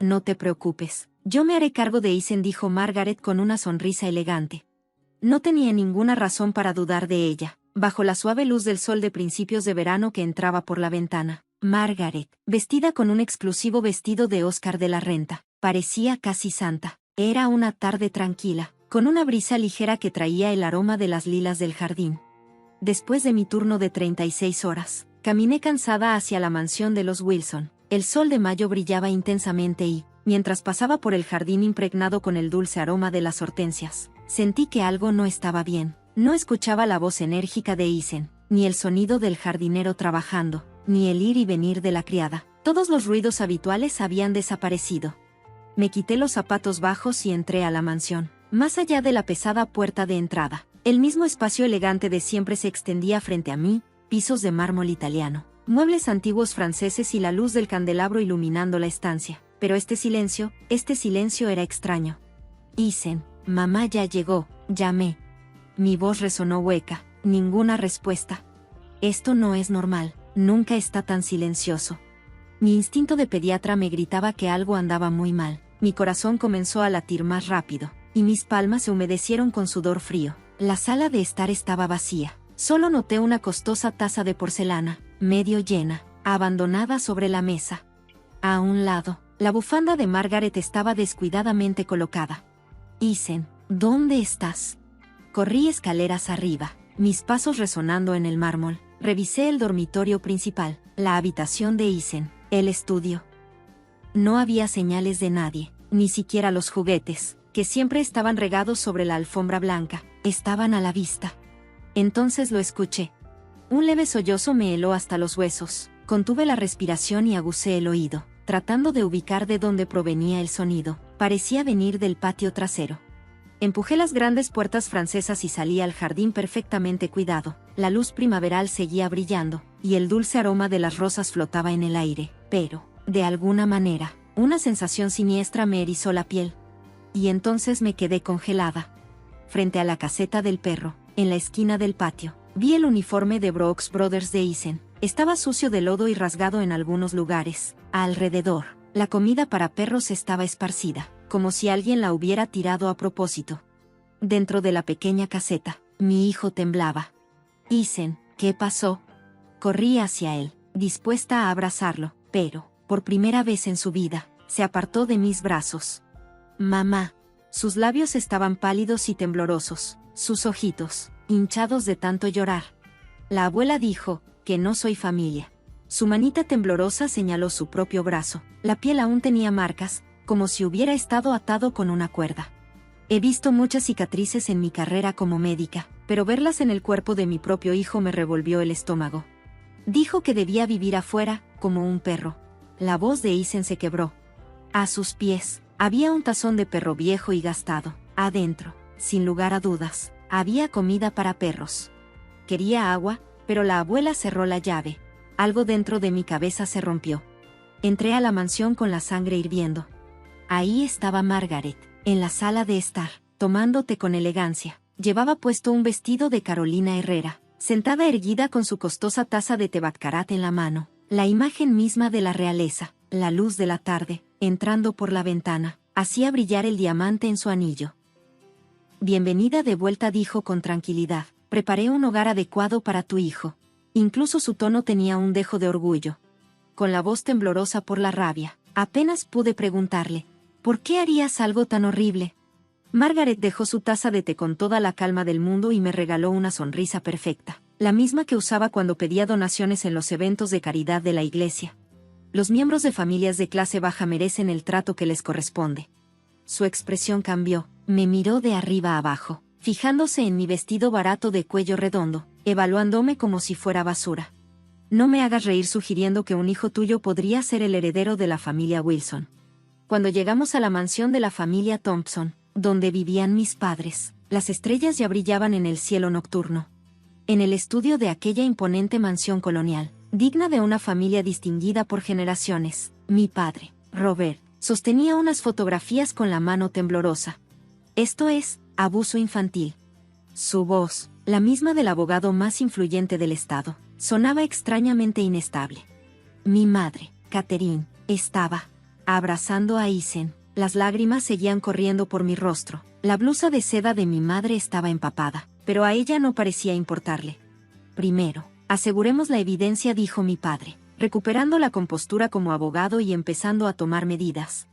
«No te preocupes, yo me haré cargo de Ethan», dijo Margaret con una sonrisa elegante. No tenía ninguna razón para dudar de ella. Bajo la suave luz del sol de principios de verano que entraba por la ventana, Margaret, vestida con un exclusivo vestido de Oscar de la Renta, parecía casi santa. Era una tarde tranquila, con una brisa ligera que traía el aroma de las lilas del jardín. Después de mi turno de 36 horas, caminé cansada hacia la mansión de los Wilson. El sol de mayo brillaba intensamente y, mientras pasaba por el jardín impregnado con el dulce aroma de las hortensias, sentí que algo no estaba bien. No escuchaba la voz enérgica de Isen, ni el sonido del jardinero trabajando, ni el ir y venir de la criada. Todos los ruidos habituales habían desaparecido. Me quité los zapatos bajos y entré a la mansión. Más allá de la pesada puerta de entrada, el mismo espacio elegante de siempre se extendía frente a mí, pisos de mármol italiano, muebles antiguos franceses y la luz del candelabro iluminando la estancia. Pero este silencio era extraño. Isen, mamá ya llegó, llamé. Mi voz resonó hueca, ninguna respuesta. Esto no es normal, nunca está tan silencioso. Mi instinto de pediatra me gritaba que algo andaba muy mal. Mi corazón comenzó a latir más rápido, y mis palmas se humedecieron con sudor frío. La sala de estar estaba vacía. Solo noté una costosa taza de porcelana, medio llena, abandonada sobre la mesa. A un lado, la bufanda de Margaret estaba descuidadamente colocada. Isen, ¿dónde estás? Corrí escaleras arriba, mis pasos resonando en el mármol. Revisé el dormitorio principal, la habitación de Isen, el estudio. No había señales de nadie, ni siquiera los juguetes, que siempre estaban regados sobre la alfombra blanca, estaban a la vista. Entonces lo escuché. Un leve sollozo me heló hasta los huesos. Contuve la respiración y aguzé el oído, tratando de ubicar de dónde provenía el sonido. Parecía venir del patio trasero. Empujé las grandes puertas francesas y salí al jardín perfectamente cuidado. La luz primaveral seguía brillando, y el dulce aroma de las rosas flotaba en el aire. Pero, de alguna manera, una sensación siniestra me erizó la piel. Y entonces me quedé congelada. Frente a la caseta del perro, en la esquina del patio, vi el uniforme de Brooks Brothers de Isen. Estaba sucio de lodo y rasgado en algunos lugares. Alrededor, la comida para perros estaba esparcida, como si alguien la hubiera tirado a propósito. Dentro de la pequeña caseta, mi hijo temblaba. Isen, ¿qué pasó? Corrí hacia él, dispuesta a abrazarlo, pero, por primera vez en su vida, se apartó de mis brazos. Mamá. Sus labios estaban pálidos y temblorosos, sus ojitos, hinchados de tanto llorar. La abuela dijo, que no soy familia. Su manita temblorosa señaló su propio brazo. La piel aún tenía marcas, como si hubiera estado atado con una cuerda. He visto muchas cicatrices en mi carrera como médica, pero verlas en el cuerpo de mi propio hijo me revolvió el estómago. Dijo que debía vivir afuera, como un perro. La voz de Isen se quebró. A sus pies, había un tazón de perro viejo y gastado. Adentro, sin lugar a dudas, había comida para perros. Quería agua, pero la abuela cerró la llave. Algo dentro de mi cabeza se rompió. Entré a la mansión con la sangre hirviendo. Ahí estaba Margaret, en la sala de estar, tomando té con elegancia. Llevaba puesto un vestido de Carolina Herrera, sentada erguida con su costosa taza de té baccarat en la mano. La imagen misma de la realeza, la luz de la tarde, entrando por la ventana, hacía brillar el diamante en su anillo. Bienvenida de vuelta, dijo con tranquilidad. Preparé un hogar adecuado para tu hijo. Incluso su tono tenía un dejo de orgullo. Con la voz temblorosa por la rabia, apenas pude preguntarle, ¿por qué harías algo tan horrible? Margaret dejó su taza de té con toda la calma del mundo y me regaló una sonrisa perfecta, la misma que usaba cuando pedía donaciones en los eventos de caridad de la iglesia. Los miembros de familias de clase baja merecen el trato que les corresponde. Su expresión cambió, me miró de arriba a abajo, fijándose en mi vestido barato de cuello redondo, evaluándome como si fuera basura. No me hagas reír sugiriendo que un hijo tuyo podría ser el heredero de la familia Wilson. Cuando llegamos a la mansión de la familia Thompson, donde vivían mis padres, las estrellas ya brillaban en el cielo nocturno. En el estudio de aquella imponente mansión colonial, digna de una familia distinguida por generaciones, mi padre, Robert, sostenía unas fotografías con la mano temblorosa. Esto es, abuso infantil. Su voz, la misma del abogado más influyente del estado, sonaba extrañamente inestable. Mi madre, Catherine, estaba abrazando a Isen. Las lágrimas seguían corriendo por mi rostro. La blusa de seda de mi madre estaba empapada, pero a ella no parecía importarle. Primero, aseguremos la evidencia, dijo mi padre, recuperando la compostura como abogado y empezando a tomar medidas.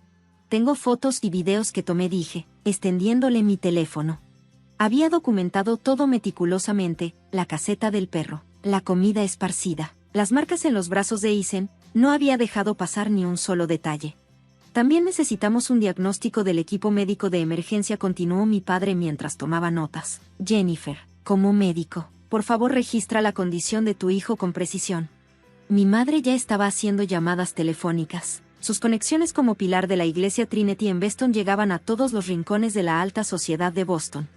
Tengo fotos y videos que tomé, dije, extendiéndole mi teléfono. Había documentado todo meticulosamente: la caseta del perro, la comida esparcida, las marcas en los brazos de Ethan. No había dejado pasar ni un solo detalle. También necesitamos un diagnóstico del equipo médico de emergencia, continuó mi padre mientras tomaba notas. Jennifer, como médico, por favor registra la condición de tu hijo con precisión. Mi madre ya estaba haciendo llamadas telefónicas. Sus conexiones como pilar de la iglesia Trinity en Boston llegaban a todos los rincones de la alta sociedad de Boston.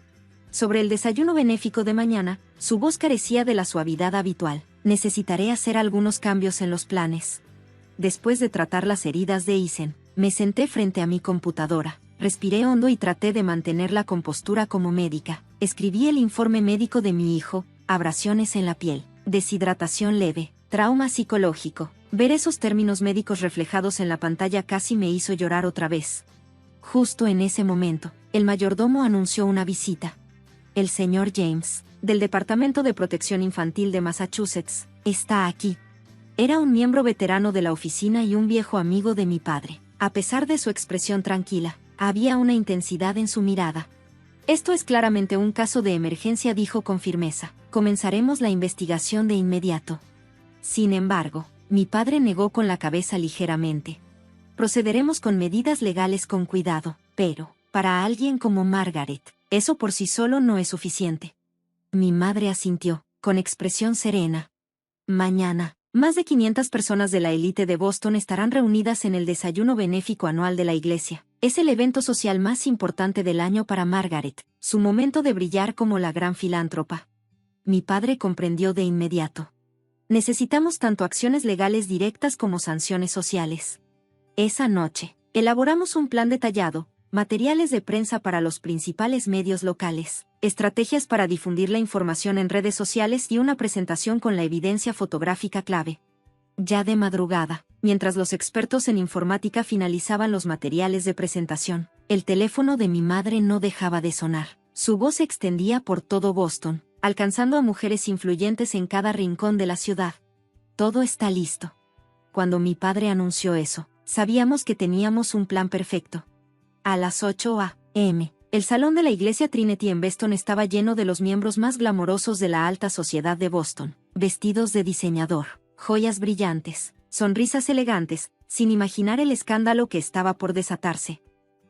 Sobre el desayuno benéfico de mañana, su voz carecía de la suavidad habitual. Necesitaré hacer algunos cambios en los planes. Después de tratar las heridas de Ethan, me senté frente a mi computadora, respiré hondo y traté de mantener la compostura como médica. Escribí el informe médico de mi hijo: abrasiones en la piel, deshidratación leve, trauma psicológico. Ver esos términos médicos reflejados en la pantalla casi me hizo llorar otra vez. Justo en ese momento, el mayordomo anunció una visita. El señor James, del Departamento de Protección Infantil de Massachusetts, está aquí. Era un miembro veterano de la oficina y un viejo amigo de mi padre. A pesar de su expresión tranquila, había una intensidad en su mirada. Esto es claramente un caso de emergencia, dijo con firmeza. Comenzaremos la investigación de inmediato. Sin embargo, mi padre negó con la cabeza ligeramente. Procederemos con medidas legales con cuidado, pero, para alguien como Margaret, eso por sí solo no es suficiente. Mi madre asintió, con expresión serena. Mañana, más de 500 personas de la élite de Boston estarán reunidas en el desayuno benéfico anual de la iglesia. Es el evento social más importante del año para Margaret, su momento de brillar como la gran filántropa. Mi padre comprendió de inmediato. Necesitamos tanto acciones legales directas como sanciones sociales. Esa noche, elaboramos un plan detallado: materiales de prensa para los principales medios locales, estrategias para difundir la información en redes sociales y una presentación con la evidencia fotográfica clave. Ya de madrugada, mientras los expertos en informática finalizaban los materiales de presentación, el teléfono de mi madre no dejaba de sonar. Su voz se extendía por todo Boston, alcanzando a mujeres influyentes en cada rincón de la ciudad. Todo está listo. Cuando mi padre anunció eso, sabíamos que teníamos un plan perfecto. A las 8 a.m., el salón de la iglesia Trinity en Boston estaba lleno de los miembros más glamorosos de la alta sociedad de Boston, vestidos de diseñador, joyas brillantes, sonrisas elegantes, sin imaginar el escándalo que estaba por desatarse.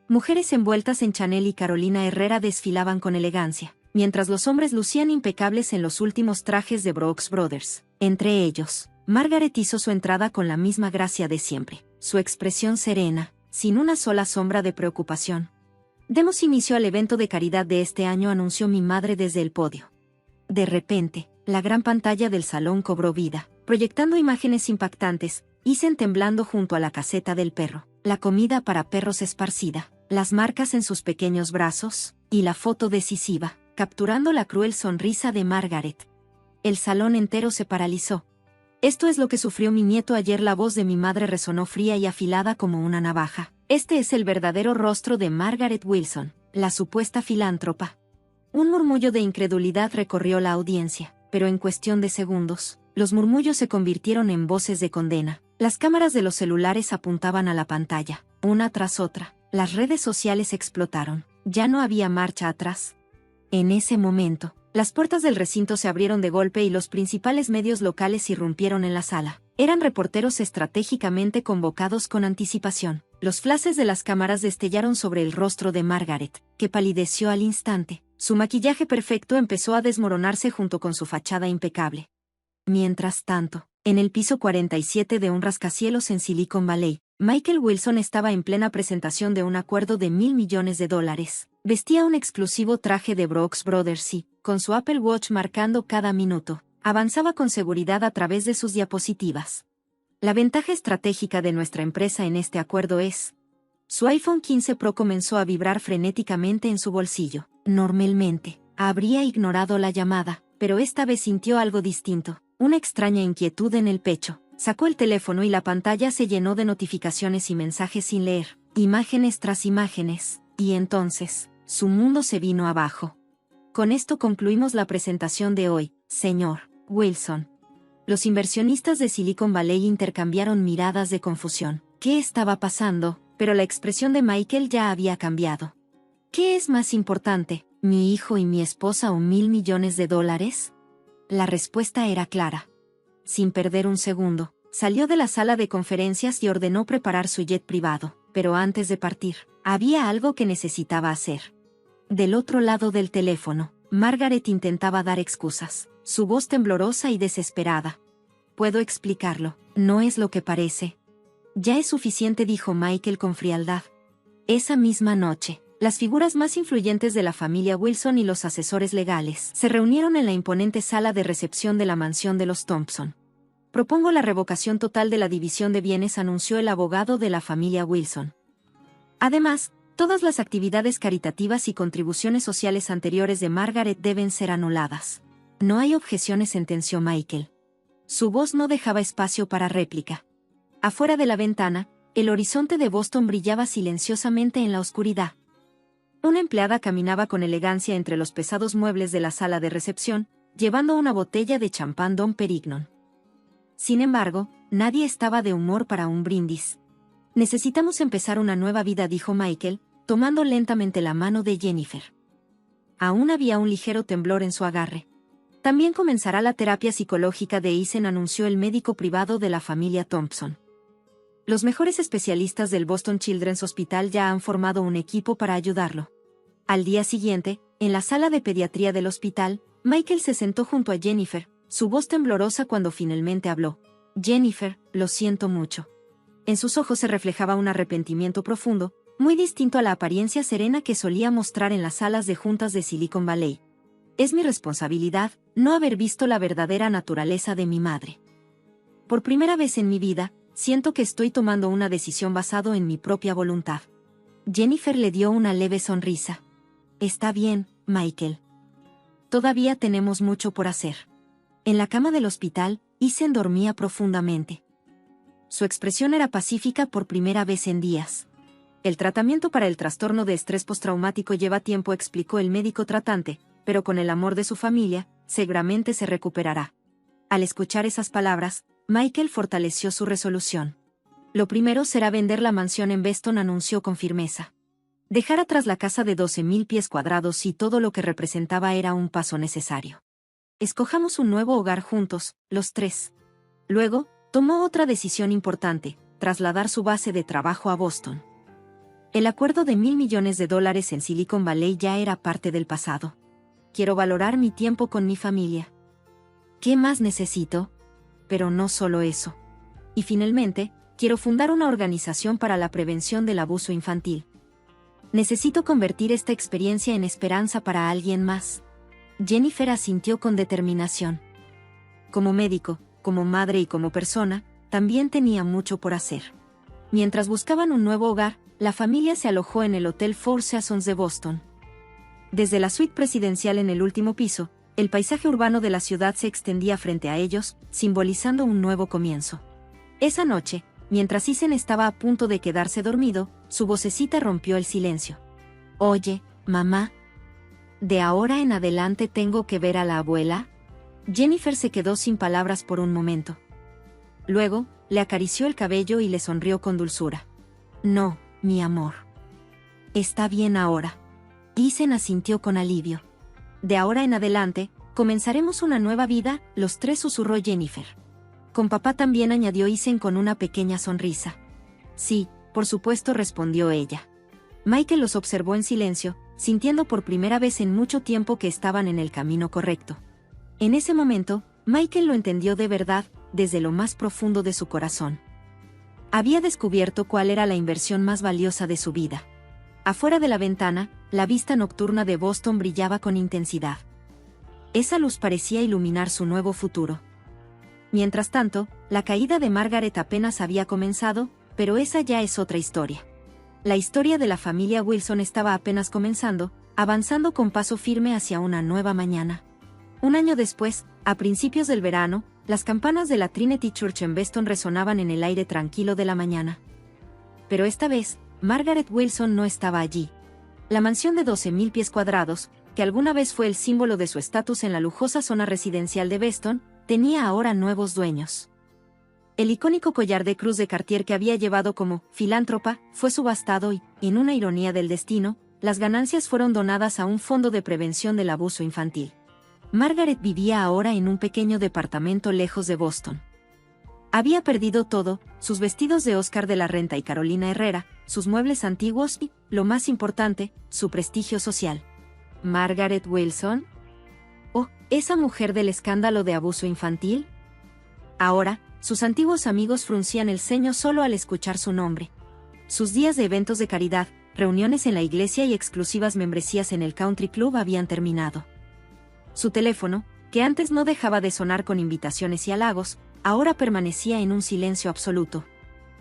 Mujeres envueltas en Chanel y Carolina Herrera desfilaban con elegancia, mientras los hombres lucían impecables en los últimos trajes de Brooks Brothers. Entre ellos, Margaret hizo su entrada con la misma gracia de siempre, su expresión serena, sin una sola sombra de preocupación. Demos inicio al evento de caridad de este año, anunció mi madre desde el podio. De repente, la gran pantalla del salón cobró vida, proyectando imágenes impactantes: Ethan temblando junto a la caseta del perro, la comida para perros esparcida, las marcas en sus pequeños brazos, y la foto decisiva, capturando la cruel sonrisa de Margaret. El salón entero se paralizó. Esto es lo que sufrió mi nieto ayer. La voz de mi madre resonó fría y afilada como una navaja. Este es el verdadero rostro de Margaret Wilson, la supuesta filántropa. Un murmullo de incredulidad recorrió la audiencia, pero en cuestión de segundos, los murmullos se convirtieron en voces de condena. Las cámaras de los celulares apuntaban a la pantalla, una tras otra. Las redes sociales explotaron. Ya no había marcha atrás. En ese momento, las puertas del recinto se abrieron de golpe y los principales medios locales irrumpieron en la sala. Eran reporteros estratégicamente convocados con anticipación. Los flashes de las cámaras destellaron sobre el rostro de Margaret, que palideció al instante. Su maquillaje perfecto empezó a desmoronarse junto con su fachada impecable. Mientras tanto, en el piso 47 de un rascacielos en Silicon Valley, Michael Wilson estaba en plena presentación de un acuerdo de $1.000 millones. Vestía un exclusivo traje de Brooks Brothers y, con su Apple Watch marcando cada minuto, avanzaba con seguridad a través de sus diapositivas. La ventaja estratégica de nuestra empresa en este acuerdo es... Su iPhone 15 Pro comenzó a vibrar frenéticamente en su bolsillo. Normalmente, habría ignorado la llamada, pero esta vez sintió algo distinto, una extraña inquietud en el pecho. Sacó el teléfono y la pantalla se llenó de notificaciones y mensajes sin leer, imágenes tras imágenes, y entonces, su mundo se vino abajo. Con esto concluimos la presentación de hoy, señor Wilson. Los inversionistas de Silicon Valley intercambiaron miradas de confusión. ¿Qué estaba pasando? pero la expresión de Michael ya había cambiado. ¿Qué es más importante, mi hijo y mi esposa o $1.000 millones? La respuesta era clara. Sin perder un segundo, salió de la sala de conferencias y ordenó preparar su jet privado, pero antes de partir, había algo que necesitaba hacer. Del otro lado del teléfono, Margaret intentaba dar excusas, su voz temblorosa y desesperada. «Puedo explicarlo, no es lo que parece». «Ya es suficiente», dijo Michael con frialdad. Esa misma noche, las figuras más influyentes de la familia Wilson y los asesores legales se reunieron en la imponente sala de recepción de la mansión de los Thompson. «Propongo la revocación total de la división de bienes», anunció el abogado de la familia Wilson. Además, todas las actividades caritativas y contribuciones sociales anteriores de Margaret deben ser anuladas. «No hay objeciones», sentenció Michael. Su voz no dejaba espacio para réplica. Afuera de la ventana, el horizonte de Boston brillaba silenciosamente en la oscuridad. Una empleada caminaba con elegancia entre los pesados muebles de la sala de recepción, llevando una botella de champán Dom Perignon. Sin embargo, nadie estaba de humor para un brindis. «Necesitamos empezar una nueva vida», dijo Michael, tomando lentamente la mano de Jennifer. Aún había un ligero temblor en su agarre. «También comenzará la terapia psicológica de Eisen», anunció el médico privado de la familia Thompson. Los mejores especialistas del Boston Children's Hospital ya han formado un equipo para ayudarlo. Al día siguiente, en la sala de pediatría del hospital, Michael se sentó junto a Jennifer, su voz temblorosa cuando finalmente habló. «Jennifer, lo siento mucho». En sus ojos se reflejaba un arrepentimiento profundo, muy distinto a la apariencia serena que solía mostrar en las salas de juntas de Silicon Valley. «Es mi responsabilidad no haber visto la verdadera naturaleza de mi madre. Por primera vez en mi vida, siento que estoy tomando una decisión basado en mi propia voluntad». Jennifer le dio una leve sonrisa. «Está bien, Michael. Todavía tenemos mucho por hacer». En la cama del hospital, Eisen dormía profundamente. Su expresión era pacífica por primera vez en días. «El tratamiento para el trastorno de estrés postraumático lleva tiempo», explicó el médico tratante, «pero con el amor de su familia, seguramente se recuperará». Al escuchar esas palabras, Michael fortaleció su resolución. «Lo primero será vender la mansión en Beston», anunció con firmeza. Dejar atrás la casa de 12.000 pies cuadrados y todo lo que representaba era un paso necesario. «Escojamos un nuevo hogar juntos, los tres». Luego, tomó otra decisión importante: trasladar su base de trabajo a Boston. El acuerdo de $1.000 millones en Silicon Valley ya era parte del pasado. «Quiero valorar mi tiempo con mi familia. ¿Qué más necesito? Pero no solo eso. Y finalmente, quiero fundar una organización para la prevención del abuso infantil. Necesito convertir esta experiencia en esperanza para alguien más». Jennifer asintió con determinación. Como médico, como madre y como persona, también tenía mucho por hacer. Mientras buscaban un nuevo hogar, la familia se alojó en el Hotel Four Seasons de Boston. Desde la suite presidencial en el último piso, el paisaje urbano de la ciudad se extendía frente a ellos, simbolizando un nuevo comienzo. Esa noche, mientras Eisen estaba a punto de quedarse dormido, su vocecita rompió el silencio. «Oye, mamá, ¿de ahora en adelante tengo que ver a la abuela?». Jennifer se quedó sin palabras por un momento. Luego, le acarició el cabello y le sonrió con dulzura. «No, mi amor. Está bien ahora». Eisen asintió con alivio. «De ahora en adelante, comenzaremos una nueva vida», los tres, susurró Jennifer. «Con papá también», añadió Eisen con una pequeña sonrisa. «Sí, por supuesto», respondió ella. Michael los observó en silencio, sintiendo por primera vez en mucho tiempo que estaban en el camino correcto. En ese momento, Michael lo entendió de verdad, desde lo más profundo de su corazón. Había descubierto cuál era la inversión más valiosa de su vida. Afuera de la ventana, la vista nocturna de Boston brillaba con intensidad. Esa luz parecía iluminar su nuevo futuro. Mientras tanto, la caída de Margaret apenas había comenzado, pero esa ya es otra historia. La historia de la familia Wilson estaba apenas comenzando, avanzando con paso firme hacia una nueva mañana. Un año después, a principios del verano, las campanas de la Trinity Church en Beston resonaban en el aire tranquilo de la mañana. Pero esta vez, Margaret Wilson no estaba allí. La mansión de 12.000 pies cuadrados, que alguna vez fue el símbolo de su estatus en la lujosa zona residencial de Beston, tenía ahora nuevos dueños. El icónico collar de cruz de Cartier que había llevado como filántropa fue subastado y, en una ironía del destino, las ganancias fueron donadas a un fondo de prevención del abuso infantil. Margaret vivía ahora en un pequeño departamento lejos de Boston. Había perdido todo, sus vestidos de Oscar de la Renta y Carolina Herrera, sus muebles antiguos y, lo más importante, su prestigio social. ¿Margaret Wilson? ¿Oh, esa mujer del escándalo de abuso infantil? Ahora, sus antiguos amigos fruncían el ceño solo al escuchar su nombre. Sus días de eventos de caridad, reuniones en la iglesia y exclusivas membresías en el country club habían terminado. Su teléfono, que antes no dejaba de sonar con invitaciones y halagos, ahora permanecía en un silencio absoluto.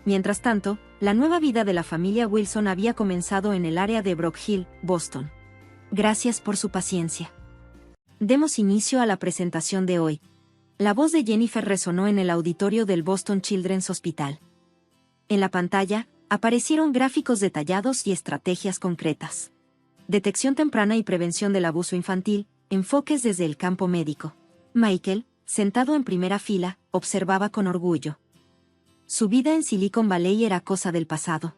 Mientras tanto, la nueva vida de la familia Wilson había comenzado en el área de Brock Hill, Boston. Gracias por su paciencia. Demos inicio a la presentación de hoy. La voz de Jennifer resonó en el auditorio del Boston Children's Hospital. En la pantalla, aparecieron gráficos detallados y estrategias concretas. Detección temprana y prevención del abuso infantil, enfoques desde el campo médico. Michael, sentado en primera fila, observaba con orgullo. Su vida en Silicon Valley era cosa del pasado.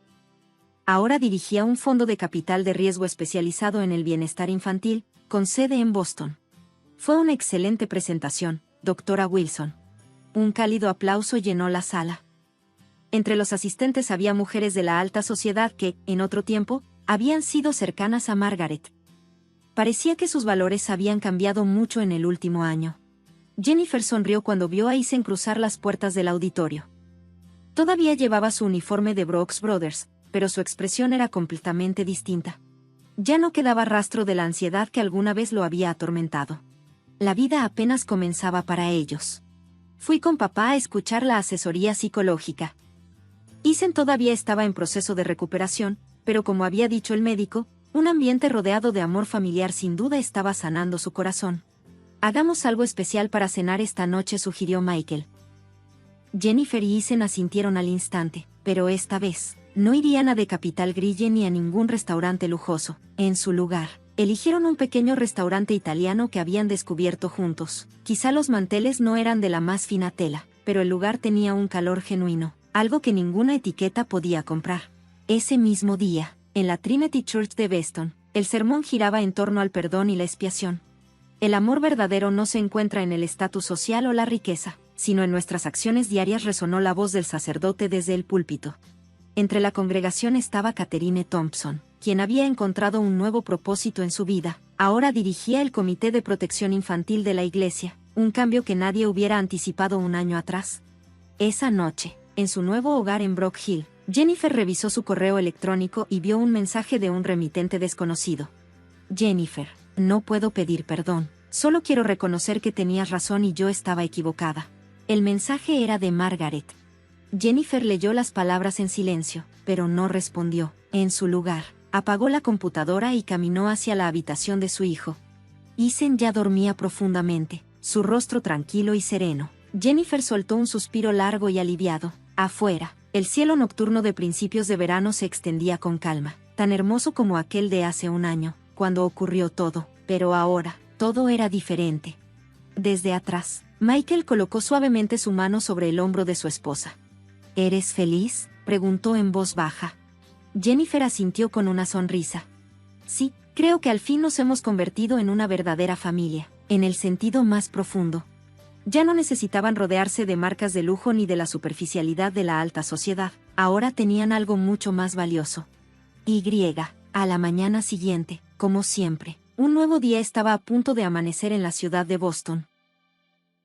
Ahora dirigía un fondo de capital de riesgo especializado en el bienestar infantil, con sede en Boston. Fue una excelente presentación, doctora Wilson. Un cálido aplauso llenó la sala. Entre los asistentes había mujeres de la alta sociedad que, en otro tiempo, habían sido cercanas a Margaret. Parecía que sus valores habían cambiado mucho en el último año. Jennifer sonrió cuando vio a Eisen cruzar las puertas del auditorio. Todavía llevaba su uniforme de Brooks Brothers, pero su expresión era completamente distinta. Ya no quedaba rastro de la ansiedad que alguna vez lo había atormentado. La vida apenas comenzaba para ellos. Fui con papá a escuchar la asesoría psicológica. Eisen todavía estaba en proceso de recuperación, pero como había dicho el médico, un ambiente rodeado de amor familiar sin duda estaba sanando su corazón. Hagamos algo especial para cenar esta noche, sugirió Michael. Jennifer y Eisen asintieron al instante, pero esta vez, no irían a The Capital Grille ni a ningún restaurante lujoso. En su lugar, eligieron un pequeño restaurante italiano que habían descubierto juntos. Quizá los manteles no eran de la más fina tela, pero el lugar tenía un calor genuino, algo que ninguna etiqueta podía comprar. Ese mismo día, en la Trinity Church de Boston, el sermón giraba en torno al perdón y la expiación. El amor verdadero no se encuentra en el estatus social o la riqueza, sino en nuestras acciones diarias, resonó la voz del sacerdote desde el púlpito. Entre la congregación estaba Catherine Thompson, quien había encontrado un nuevo propósito en su vida. Ahora dirigía el Comité de Protección Infantil de la iglesia, un cambio que nadie hubiera anticipado un año atrás. Esa noche, en su nuevo hogar en Brock Hill, Jennifer revisó su correo electrónico y vio un mensaje de un remitente desconocido. Jennifer, no puedo pedir perdón, solo quiero reconocer que tenías razón y yo estaba equivocada. El mensaje era de Margaret. Jennifer leyó las palabras en silencio, pero no respondió. En su lugar, apagó la computadora y caminó hacia la habitación de su hijo. Eisen ya dormía profundamente, su rostro tranquilo y sereno. Jennifer soltó un suspiro largo y aliviado. Afuera, el cielo nocturno de principios de verano se extendía con calma, tan hermoso como aquel de hace un año, cuando ocurrió todo, pero ahora, todo era diferente. Desde atrás, Michael colocó suavemente su mano sobre el hombro de su esposa. ¿Eres feliz?, preguntó en voz baja. Jennifer asintió con una sonrisa. Sí, creo que al fin nos hemos convertido en una verdadera familia, en el sentido más profundo. Ya no necesitaban rodearse de marcas de lujo ni de la superficialidad de la alta sociedad, ahora tenían algo mucho más valioso. A la mañana siguiente, como siempre, un nuevo día estaba a punto de amanecer en la ciudad de Boston.